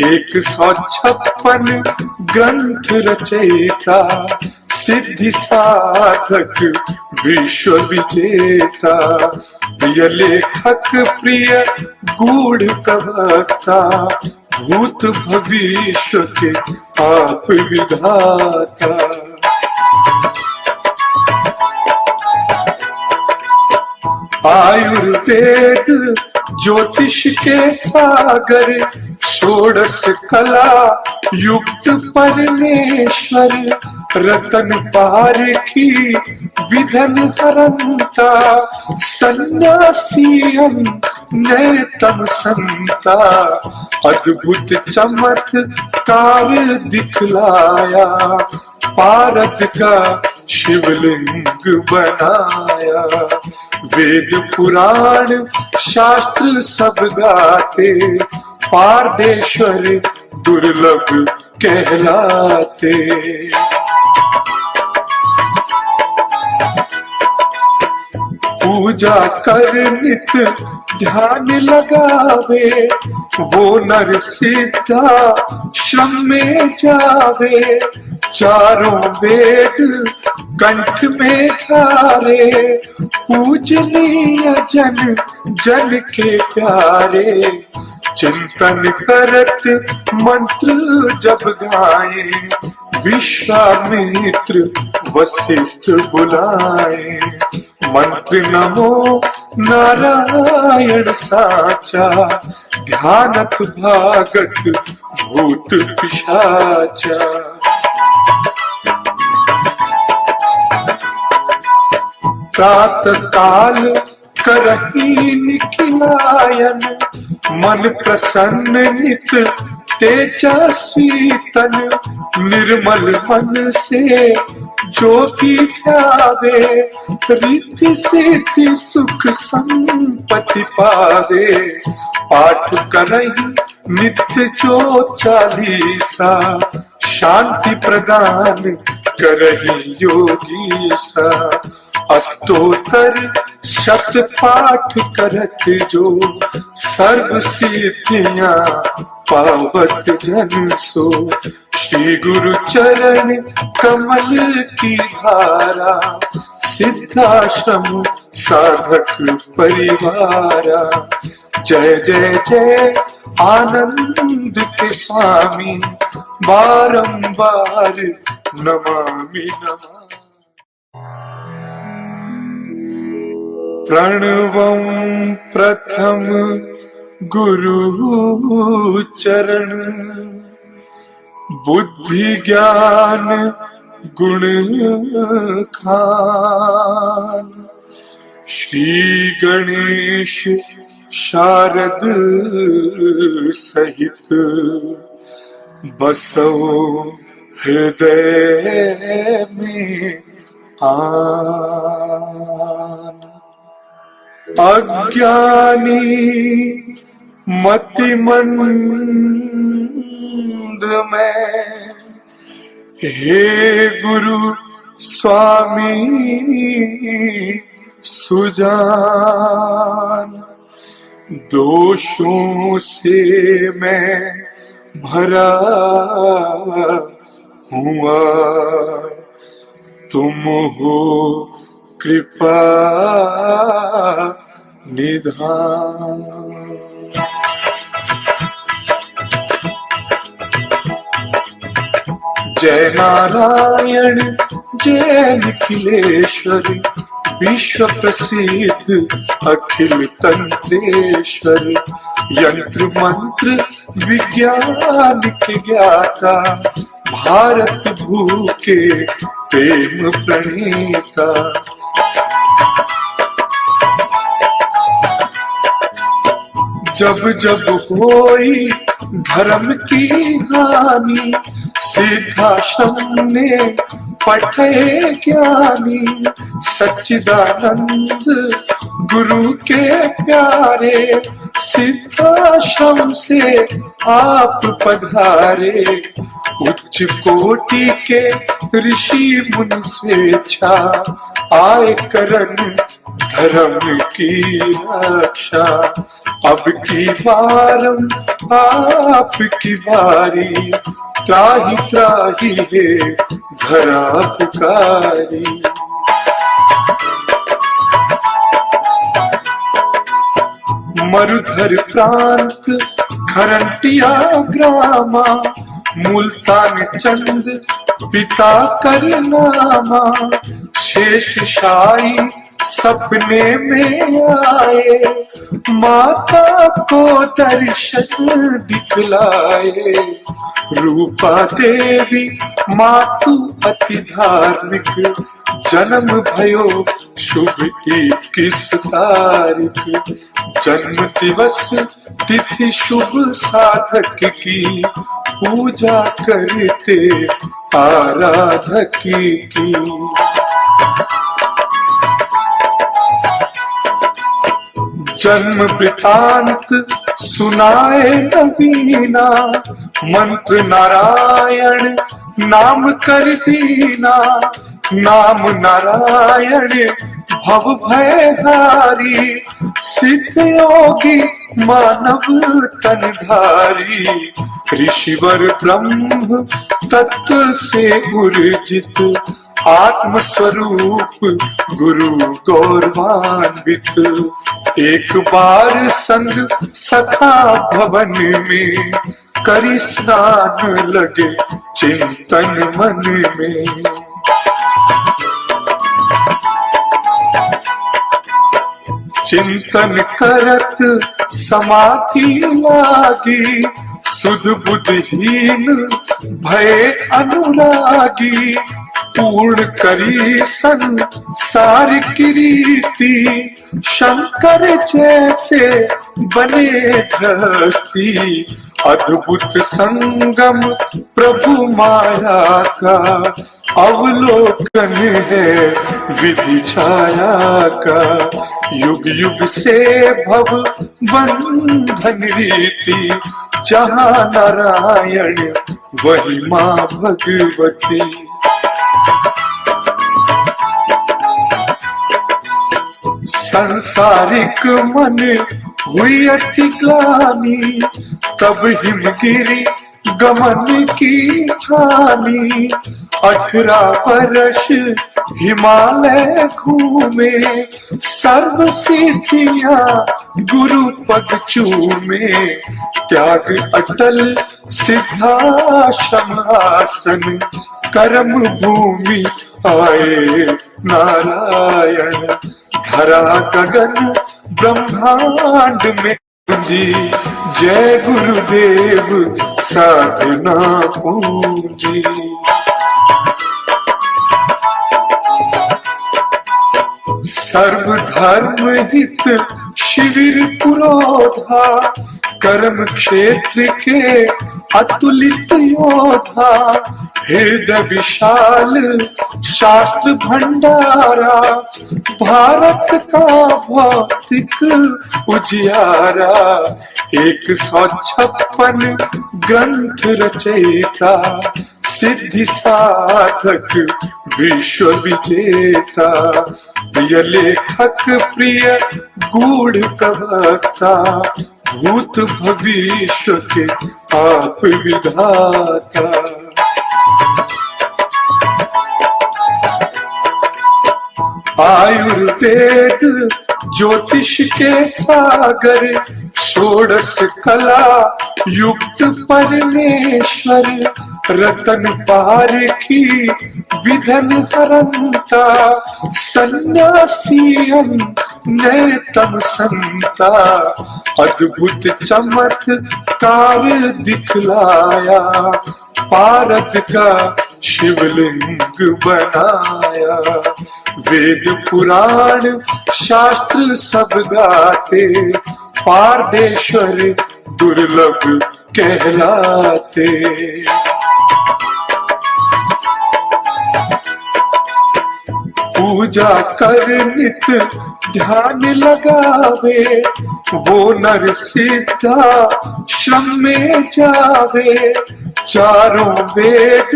156 ग्रंथ रचयिता, सिद्धि साधक विश्व विजेता, प्रिय लेखक प्रिय गूढ़ प्रवक्ता, भूत भविष्य के आप विधाता। आयुर्वेद ज्योतिष के सागर, षोडश कला युक्त परमेश्वर, रतन पार की विधन हरंता, सन्यासियम नयतम संता, अद्भुत चमत्कार दिखलाया, पारद का शिवलिंग बनाया, वेद पुराण शास्त्र सब गाते, पारदेश्वर दुर्लभ कहलाते। पूजा कर नित ध्यान लगावे, वो नर सीधा श्रम में जावे, चारों वेद कंठ में धारे, पूजनीय जन जन के प्यारे, चिंतन करत मंत्र जब गाए, विश्वामित्र वशिष्ठ बुलाए, मंत्र नमो नारायण साचा, ध्यानत भागत भूत पिशाचा। प्रातः काल करही निखिलायन, मन प्रसन्न नित तेजस्वी तन, निर्मल मन से जो भी ध्यावे, रिद्धि सिद्धि सुख संपत्ति पावे, पाठ करहि नित्य जो चालीसा, शांति प्रदान करहि योगीसा, अष्टोत्तर शत पाठ करत जो, सर्व सिद्धियां पावत जन सो, श्री गुरु चरण कमल की धारा, सिद्धाश्रम साधक परिवारा, जय जय जय आनंद के स्वामी, बारंबार नमामि नमामि। प्रणवं प्रथम गुरु चरण, बुद्धि ज्ञान गुण खान, श्री गणेश शारद सहित, बसो हृदय में आन। अज्ञानी मतिमंद में, हे गुरु स्वामी सुजान, दोषों से मैं भरा हुआ, तुम हो कृपा निधान। जय नारायण जय निखिलेश्वर, विश्व प्रसिद्ध अखिल तंत्रेश्वर, यंत्र मंत्र विज्ञान के ज्ञाता, भारत भू के प्रेम प्रणेता। जब जब होई धर्म की हानि, सिद्धाश्रम ने पठे ज्ञानी, सच्चिदानंद गुरु के प्यारे, सिद्धाश्रम से आप पधारे। उच्च कोटि के ऋषि मुनि स्वेच्छा, आए करन धर्म की रक्षा। अब की बारम आपकी बारी, त्राहि त्राहि है धरा पुकारी। मरुधर प्रांत खरंटिया ग्रामा, मुल्तान चंद पिता कर नामा। शेष शाही सपने में आए, माता को दर्शन दिखलाए। रूपा देवी मातु अति धार्मिक, जन्म भयो शुभ 21 तारीख। जन्म दिवस तिथि शुभ साधक की, पूजा करते आराधक की। जन्म वृतांत सुनाए नवीना, मंत्र नारायण नाम कर दीना। नाम नारायण भव भयहारी, सिद्ध योगी मानव तनधारी। ऋषिवर ब्रह्म तत्व से उर्जित, आत्म स्वरूप गुरु गौरवान्वित। एक बार संग सखा भवन में, करी स्नान लगे चिंतन मन में। चिंतन करत समाधि लागी, सुध बुद्धहीन भय अनुरागी। पूर्ण करी संसार की रीति, शंकर जैसे बने गृहस्थी। अद्भुत संगम प्रभु माया का, अवलोकन है विधि छाया का। युग युग से भव बंधन रीति, जहाँ नारायण वही माँ भगवती। संसारिक मन हुई अति ग्लानि, तब हिमगिरी गमन की ठानी। 18 वर्ष हिमालय घूमे, सर्व सिद्धियां गुरु पद चूमे। त्याग अटल सिद्धाश्रम आसन, कर्म भूमि आए नारायण। धरा गगन ब्रह्मांड में पूंजी, जय गुरुदेव साधना पूंजी। सर्व धर्म हित शिविर पुरोधा, कर्म क्षेत्र के अतुलित योधा। हृदय विशाल शास्त्र भंडारा, भारत का भौतिक उजियारा। 156 ग्रंथ रचयिता, सिद्धि साधक विश्व विजेता। प्रिय लेखक प्रिय गूढ़ प्रवक्ता, भूत भविष्य के आप विधाता। आयुर्वेद ज्योतिष के सागर, षोडश कला युक्त परमेश्वर। रतन पार की विधन हरंता, सन्यासियम नैतम संता। अद्भुत चमत्कार दिखलाया, पारद का शिवलिंग बनाया। वेद पुराण शास्त्र सब गाते, पारदेश्वर दुर्लभ कहलाते। पूजा कर नित ध्यान लगावे, वो नर सीधा श्रम में जावे। चारों वेद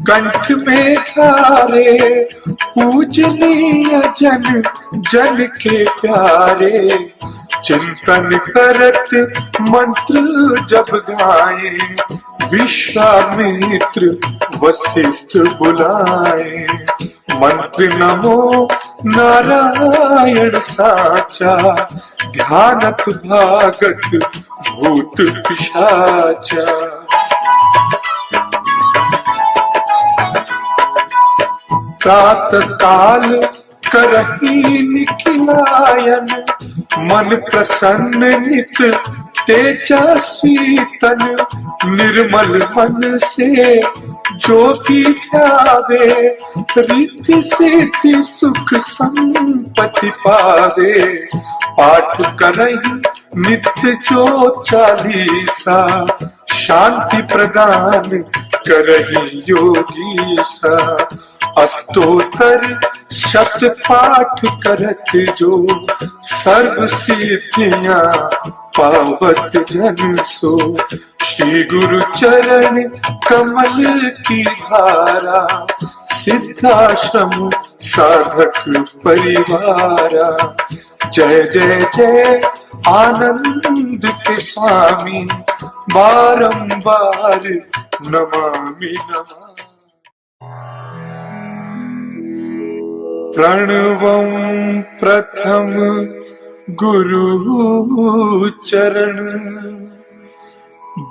कंठ में धारे, पूजनीय जन जन के प्यारे। चिंतन करत मंत्र जब गाए, विश्वामित्र वशिष्ठ बुलाए। मंत्र नमो नारायण साचा, ध्यानत भागत भूत पिशाचा। प्रातः काल करही निखिलायन, मन प्रसन्न नित तेजस्वी तन। निर्मल मन से जो भी ध्यावे, रिद्धि सिद्धि सुख संपत्ति पावे। पाठ करहि नित्य जो चालीसा, शांति प्रदान करहि योगीसा। अष्टोत्तर शत पाठ करत जो, सर्व सिद्धियां पावत जन सो। श्री गुरु चरण कमल की धारा, सिद्धाश्रम साधक परिवारा। जय जय जय आनंद के स्वामी, बारंबार नमामि नमामि। प्रणवं प्रथम गुरु चरण,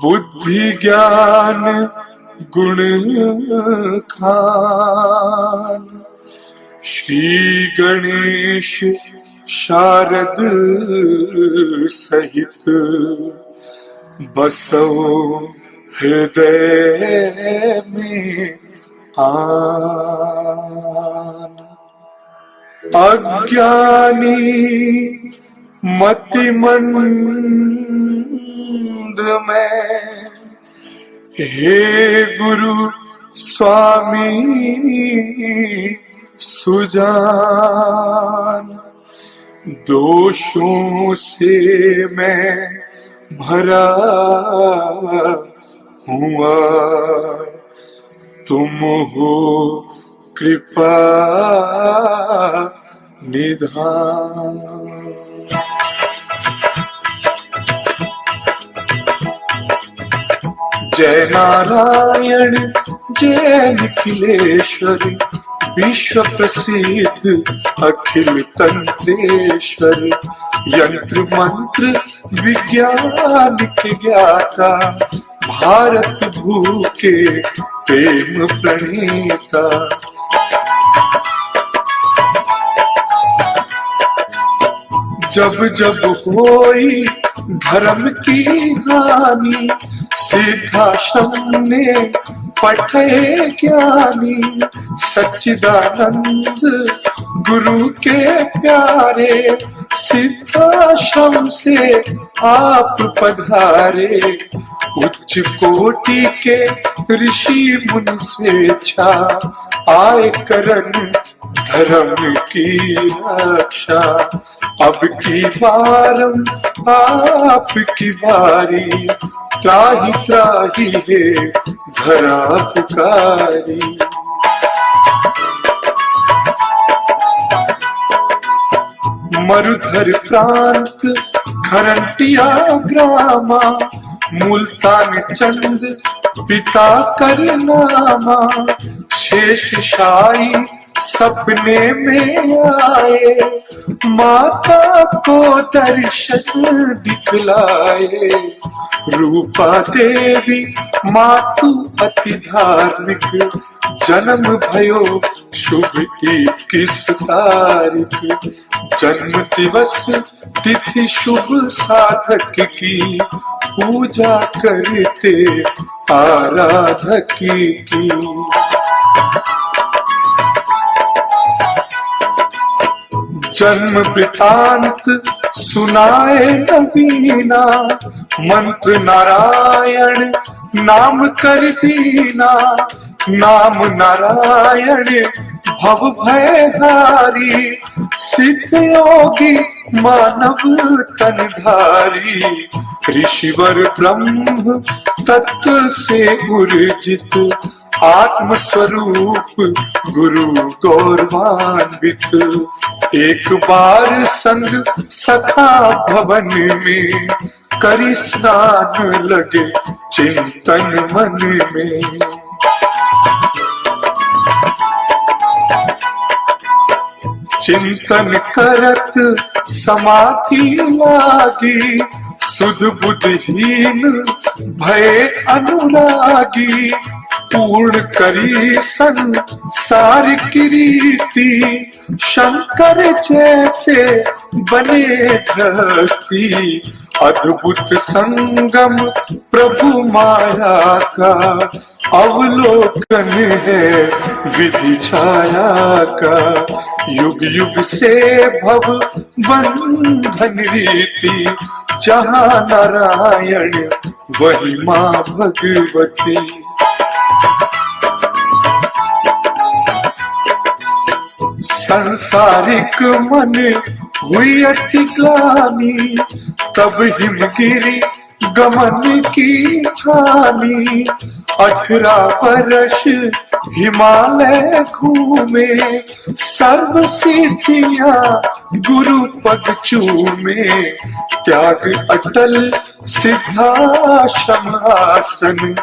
बुद्धि ज्ञान गुण खान। श्री गणेश शारद सहित, बसो हृदय में आन। अज्ञानी मतिमंद में, हे गुरु स्वामी सुजान। दोषों से मैं भरा हुआ, तुम हो कृपा निधान। जय नारायण जय निखिलेश्वर, विश्व प्रसिद्ध अखिल तंत्रेश्वर। यंत्र मंत्र विज्ञान के ज्ञाता, भारत भू के प्रेम प्रणेता। जब जब होई धर्म की हानि, सिद्धाश्रम ने पठे ज्ञानी। सच्चिदानंद गुरु के प्यारे, सिद्धाश्रम से आप पधारे। उच्च कोटि के ऋषि मुनि स्वेच्छा, आए करन धर्म की रक्षा। अब की बारम आपकी बारी, त्राही त्राही है धरा पुकारी। मरुधर प्रांत खरंटिया ग्रामा, मुल्तान चंद पिता कर नामा। शेष शाही सपने में आए, माता को दर्शन दिखलाए। रूपा देवी मातु अति धार्मिक, जन्म भयो शुभ 21 तारीख। जन्म दिवस तिथि शुभ साधक की, पूजा करते आराधक की। जन्म वृतांत सुनाए नवीना, मंत्र नारायण नाम कर दीना। नाम नारायण भव भयहारी, सिद्ध योगी मानव तनधारी, ऋषिवर ब्रह्म तत्व से उर्जित, आत्म स्वरूप गुरु गौरवान्वित। एक बार संग सखा भवन में, करी स्नान लगे चिंतन मन में। चिंतन करत समाधि लागी, सुध बुद्धहीन भय अनुरागी, पूर्ण करी संसार की रीति, शंकर जैसे बने गृहस्थी। अद्भुत संगम प्रभु माया का, अवलोकन है विधि छाया का। युग युग से भव बंधन रीति, जहाँ नारायण वही माँ भगवती। संसारिक मन हुई अति ग्लानि, तब हिमगिरी गमन की ठानी। 18 वर्ष हिमालय घूमे, सर्व सिद्धियां गुरु पद चूमे। त्याग अटल सिद्धाश्रम आसन,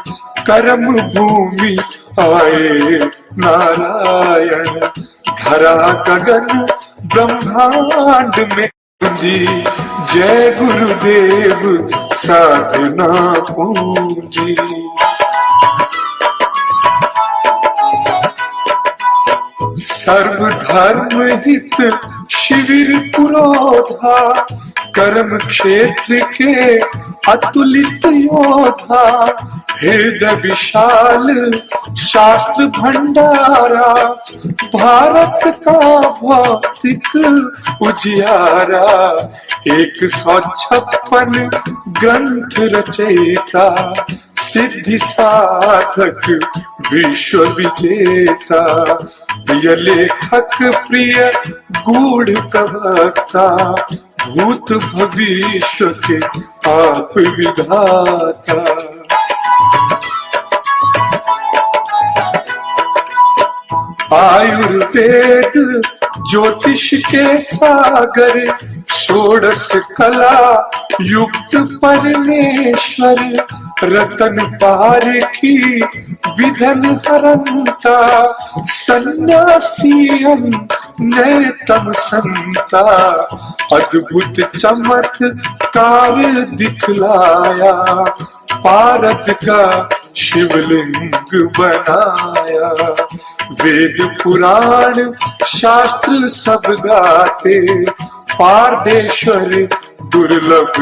कर्म भूमि आए नारायण। धरा गगन ब्रह्मांड में जी, जय गुरुदेव साधना पूंजी। सर्व धर्म हित शिविर पुरोधा, कर्म क्षेत्र के अतुलित योधा। हृदय विशाल शास्त्र भंडारा, भारत का भौतिक उजियारा। 156 ग्रंथ रचयिता, सिद्धि साधक विश्व विजेता। प्रिय लेखक प्रिय गूढ़ प्रवक्ता, भूत भविष्य के आप विधाता। आयुर्वेद ज्योतिष के सागर, षोडश कला युक्त परमेश्वर। रतन पार की विधन हरंता, सन्यासियम नयतम संता। अद्भुत चमत्कार दिखलाया, पारद का शिवलिंग बनाया। वेद पुराण शास्त्र सब गाते, पारदेश्वर दुर्लभ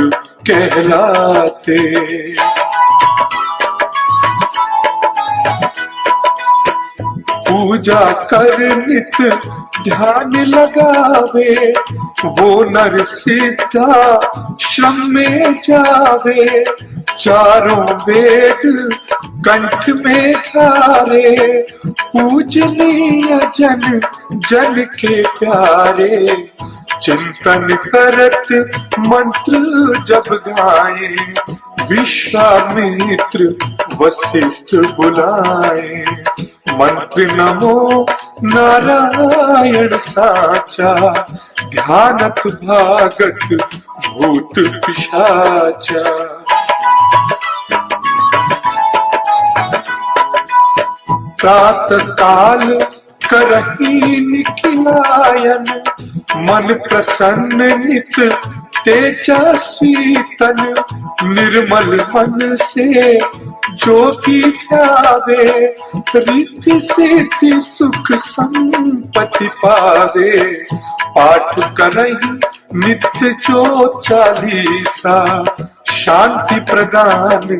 कहलाते। पूजा कर नित ध्यान लगावे, वो नर सिद्धा श्रम में जावे। चारों वेद कंठ में धारे, पूजनीय जन जन के प्यारे। चिंतन करत मंत्र जब गाए, विश्वामित्र वशिष्ठ बुलाए। मंत्र नमो नारायण साचा, ध्यानत भागत भूत पिशाचा। प्रातः काल करही निखिलायन, मन प्रसन्न नित तेजस्वी तन। निर्मल मन से जो भी ध्यावे, रिद्धि सिद्धि सुख संपत्ति पावे। पाठ करहि नित्य जो 40, शांति प्रदान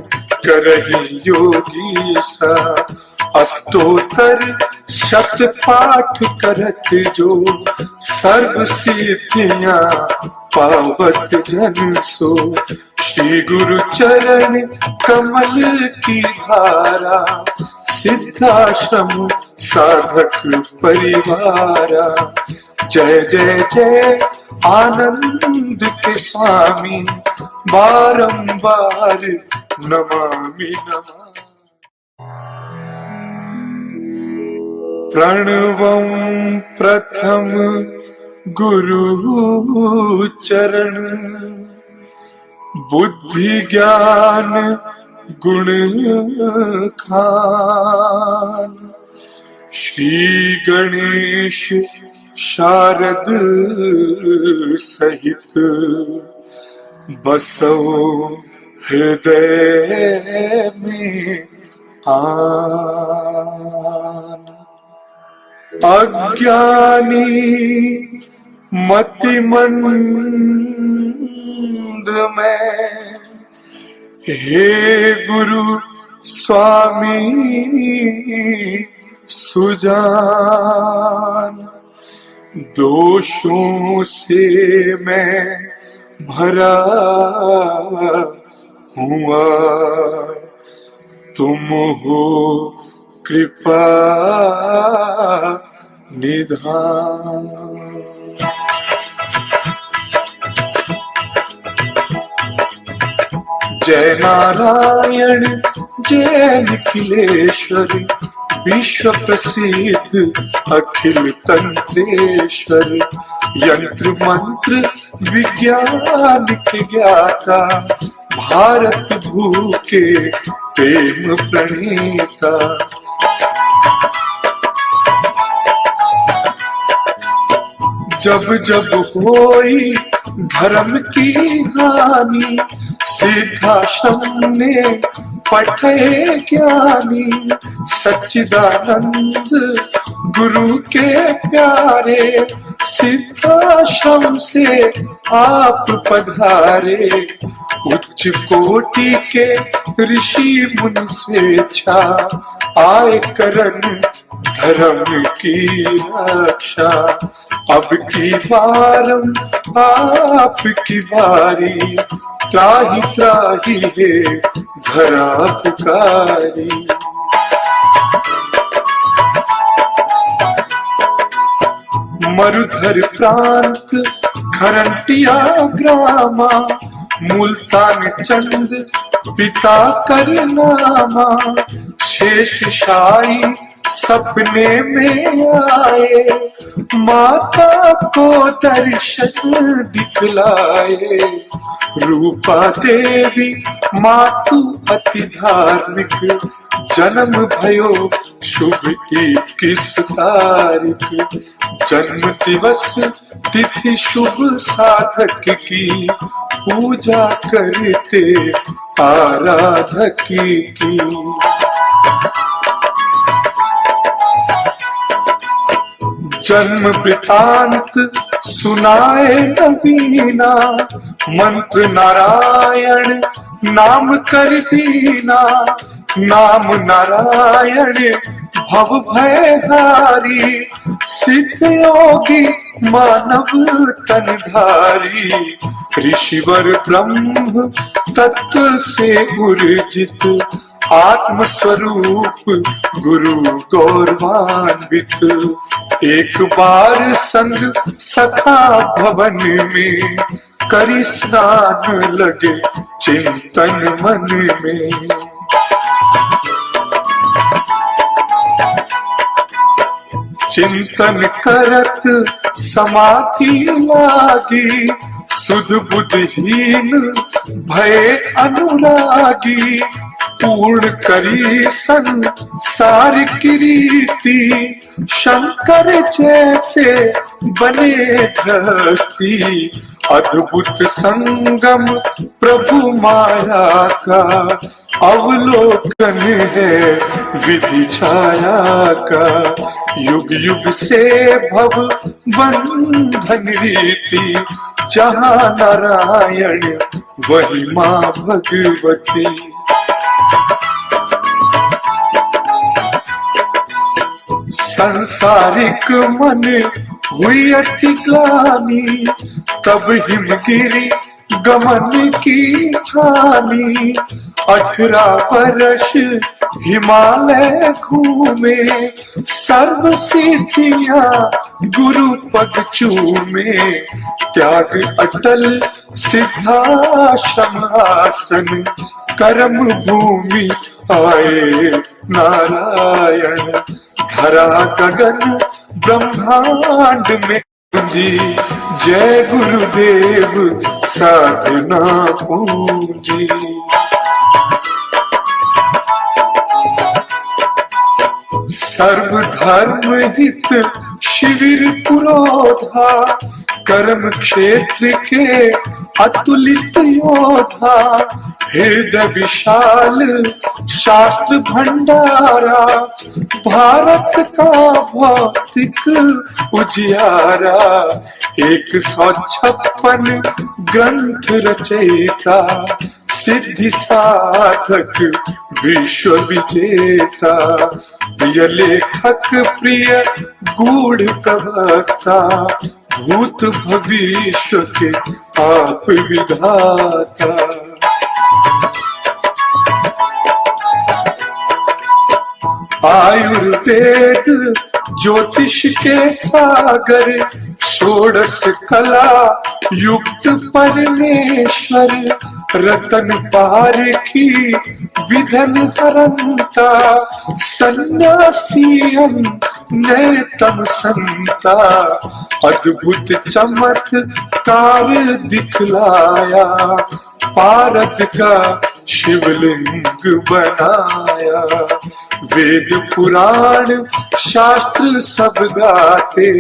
करहि योगी सा। अष्टोत्तर शत पाठ करत जो, सर्व सिद्धियां पावत जन सो। श्री गुरु चरण कमल की धारा, सिद्धाश्रम साधक परिवारा। जय जय जय आनंद के स्वामी, बारंबार नमामि नमामि। प्रणवं प्रथम गुरु चरण, बुद्धि ज्ञान गुण खान। श्री गणेश शारद सहित, बसो हृदय में आन। अज्ञानी मतिमंद में, हे गुरु स्वामी सुजान। दोषों से मैं भरा हुआ, तुम हो कृपा निधान। जय नारायण जय निखिलेश्वर, विश्व प्रसिद्ध अखिल तंत्रेश्वर। यंत्र मंत्र विज्ञान के ज्ञाता, भारत भू के प्रेम प्रणेता। जब जब होई धर्म की हानि, सिद्धाश्रम ने पठे ज्ञानी। सच्चिदानंद गुरु के प्यारे, सिद्धाश्रम से आप पधारे। उच्च कोटि के ऋषि मुनि स्वेच्छा, आए करन धर्म की रक्षा। अब की बारम आपकी बारी, त्राही त्राही है धरा पुकारी। मरुधर प्रांत खरंटिया ग्रामा, मुल्तान चंद पिता कर नामा। शेष शाही सपने में आए, माता को दर्शन दिखलाए। रूपा देवी मातु अति धार्मिक, जन्म भयो शुभ 21 तारीख। जन्म दिवस तिथि शुभ साधक की, पूजा करते आराधक की। जन्म वृतांत सुनाए नवीना, मंत्र नारायण नाम कर दीना। नाम नारायण भव भय हारी, सिद्ध योगी मानव तनधारी। ऋषिवर ब्रह्म तत्व से उर्जित, आत्म स्वरूप गुरु गौरवान्वित। एक बार संग सखा भवन में, करी स्नान लगे चिंतन मन में। चिंतन करत समाधि लागी, सुध बुद्धहीन भय अनुरागी। पूर्ण करी संसार की रीति, शंकर जैसे बने धरती। अद्भुत संगम प्रभु माया का, अवलोकन है विधि छाया का। युग युग से भव बंधन रीति, जहाँ नारायण वही माँ भगवती। संसारिक मन हुई अति ग्लानि, तब हिमगिरी गमन की ठानी। 18 वर्ष हिमालय घूमे, सर्व सिद्धियां गुरु पद चूमे, त्याग अटल सिद्धाश्रम आसन, कर्म भूमि आए नारायण, धरा गगन ब्रह्मांड में जी, जय गुरुदेव साधना पूंजी। सर्वधर्म हित शिविर पुरोधा, कर्म क्षेत्र के अतुलित योधा, हृदय विशाल शास्त्र भंडारा, भारत का भौतिक उजियारा, 156 ग्रंथ रचयिता, सिद्धि साधक विश्व विजेता, प्रिय लेखक प्रिय गूढ़ प्रवक्ता, भूत भविष्य के आप विधाता। आयुर्वेद ज्योतिष के सागर, षोडश कला युक्त परमेश्वर, रतन पार की विधन हरंता, सन्यासियम नैतम संता, अद्भुत चमत्कार दिखलाया, पारद का शिवलिंग बनाया, वेद पुराण शास्त्र सब गाते,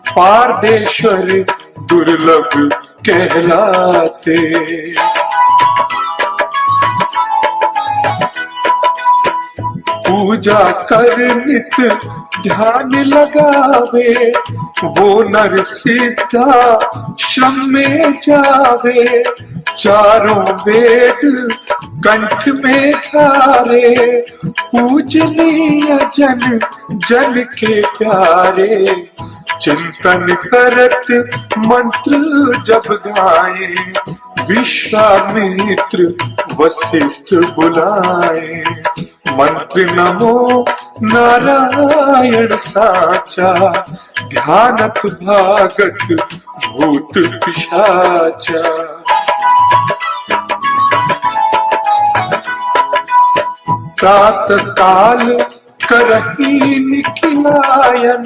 पारदेश्वर दुर्लभ कहलाते। पूजा कर नित ध्यान लगावे, वो नर सीधा श्रम में जावे, चारों वेद कंठ में धारे, पूजनीय जन जन के प्यारे, चिंतन करत मंत्र जब गाए, विश्वामित्र वशिष्ठ बुलाए, मंत्र नमो नारायण साचा, ध्यानत भागत भूत पिशाचा। प्रातः काल करही निखिलायन,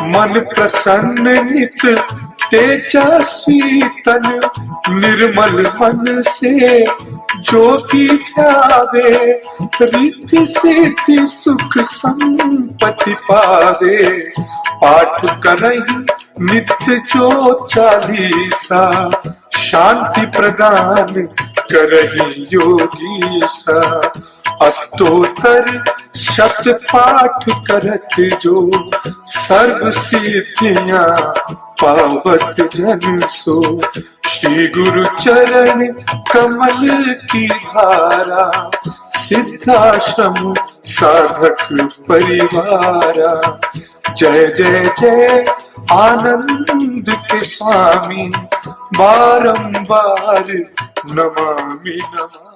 मन प्रसन्न नित तेजस्वी तन, निर्मल मन से जो भी ध्यावे, रिद्धि सिद्धि सुख संपत्ति पावे, पाठ करहि नित्य जो चालीसा, शांति प्रदान करहि योगीसा, अष्टोत्तर शत पाठ करत जो, सर्व सिद्धियां पावत जन सो, श्री गुरु चरण कमल की धारा, सिद्धाश्रम साधक परिवारा, जय जय जय आनंद के स्वामी, बारंबार नमामि नमामि।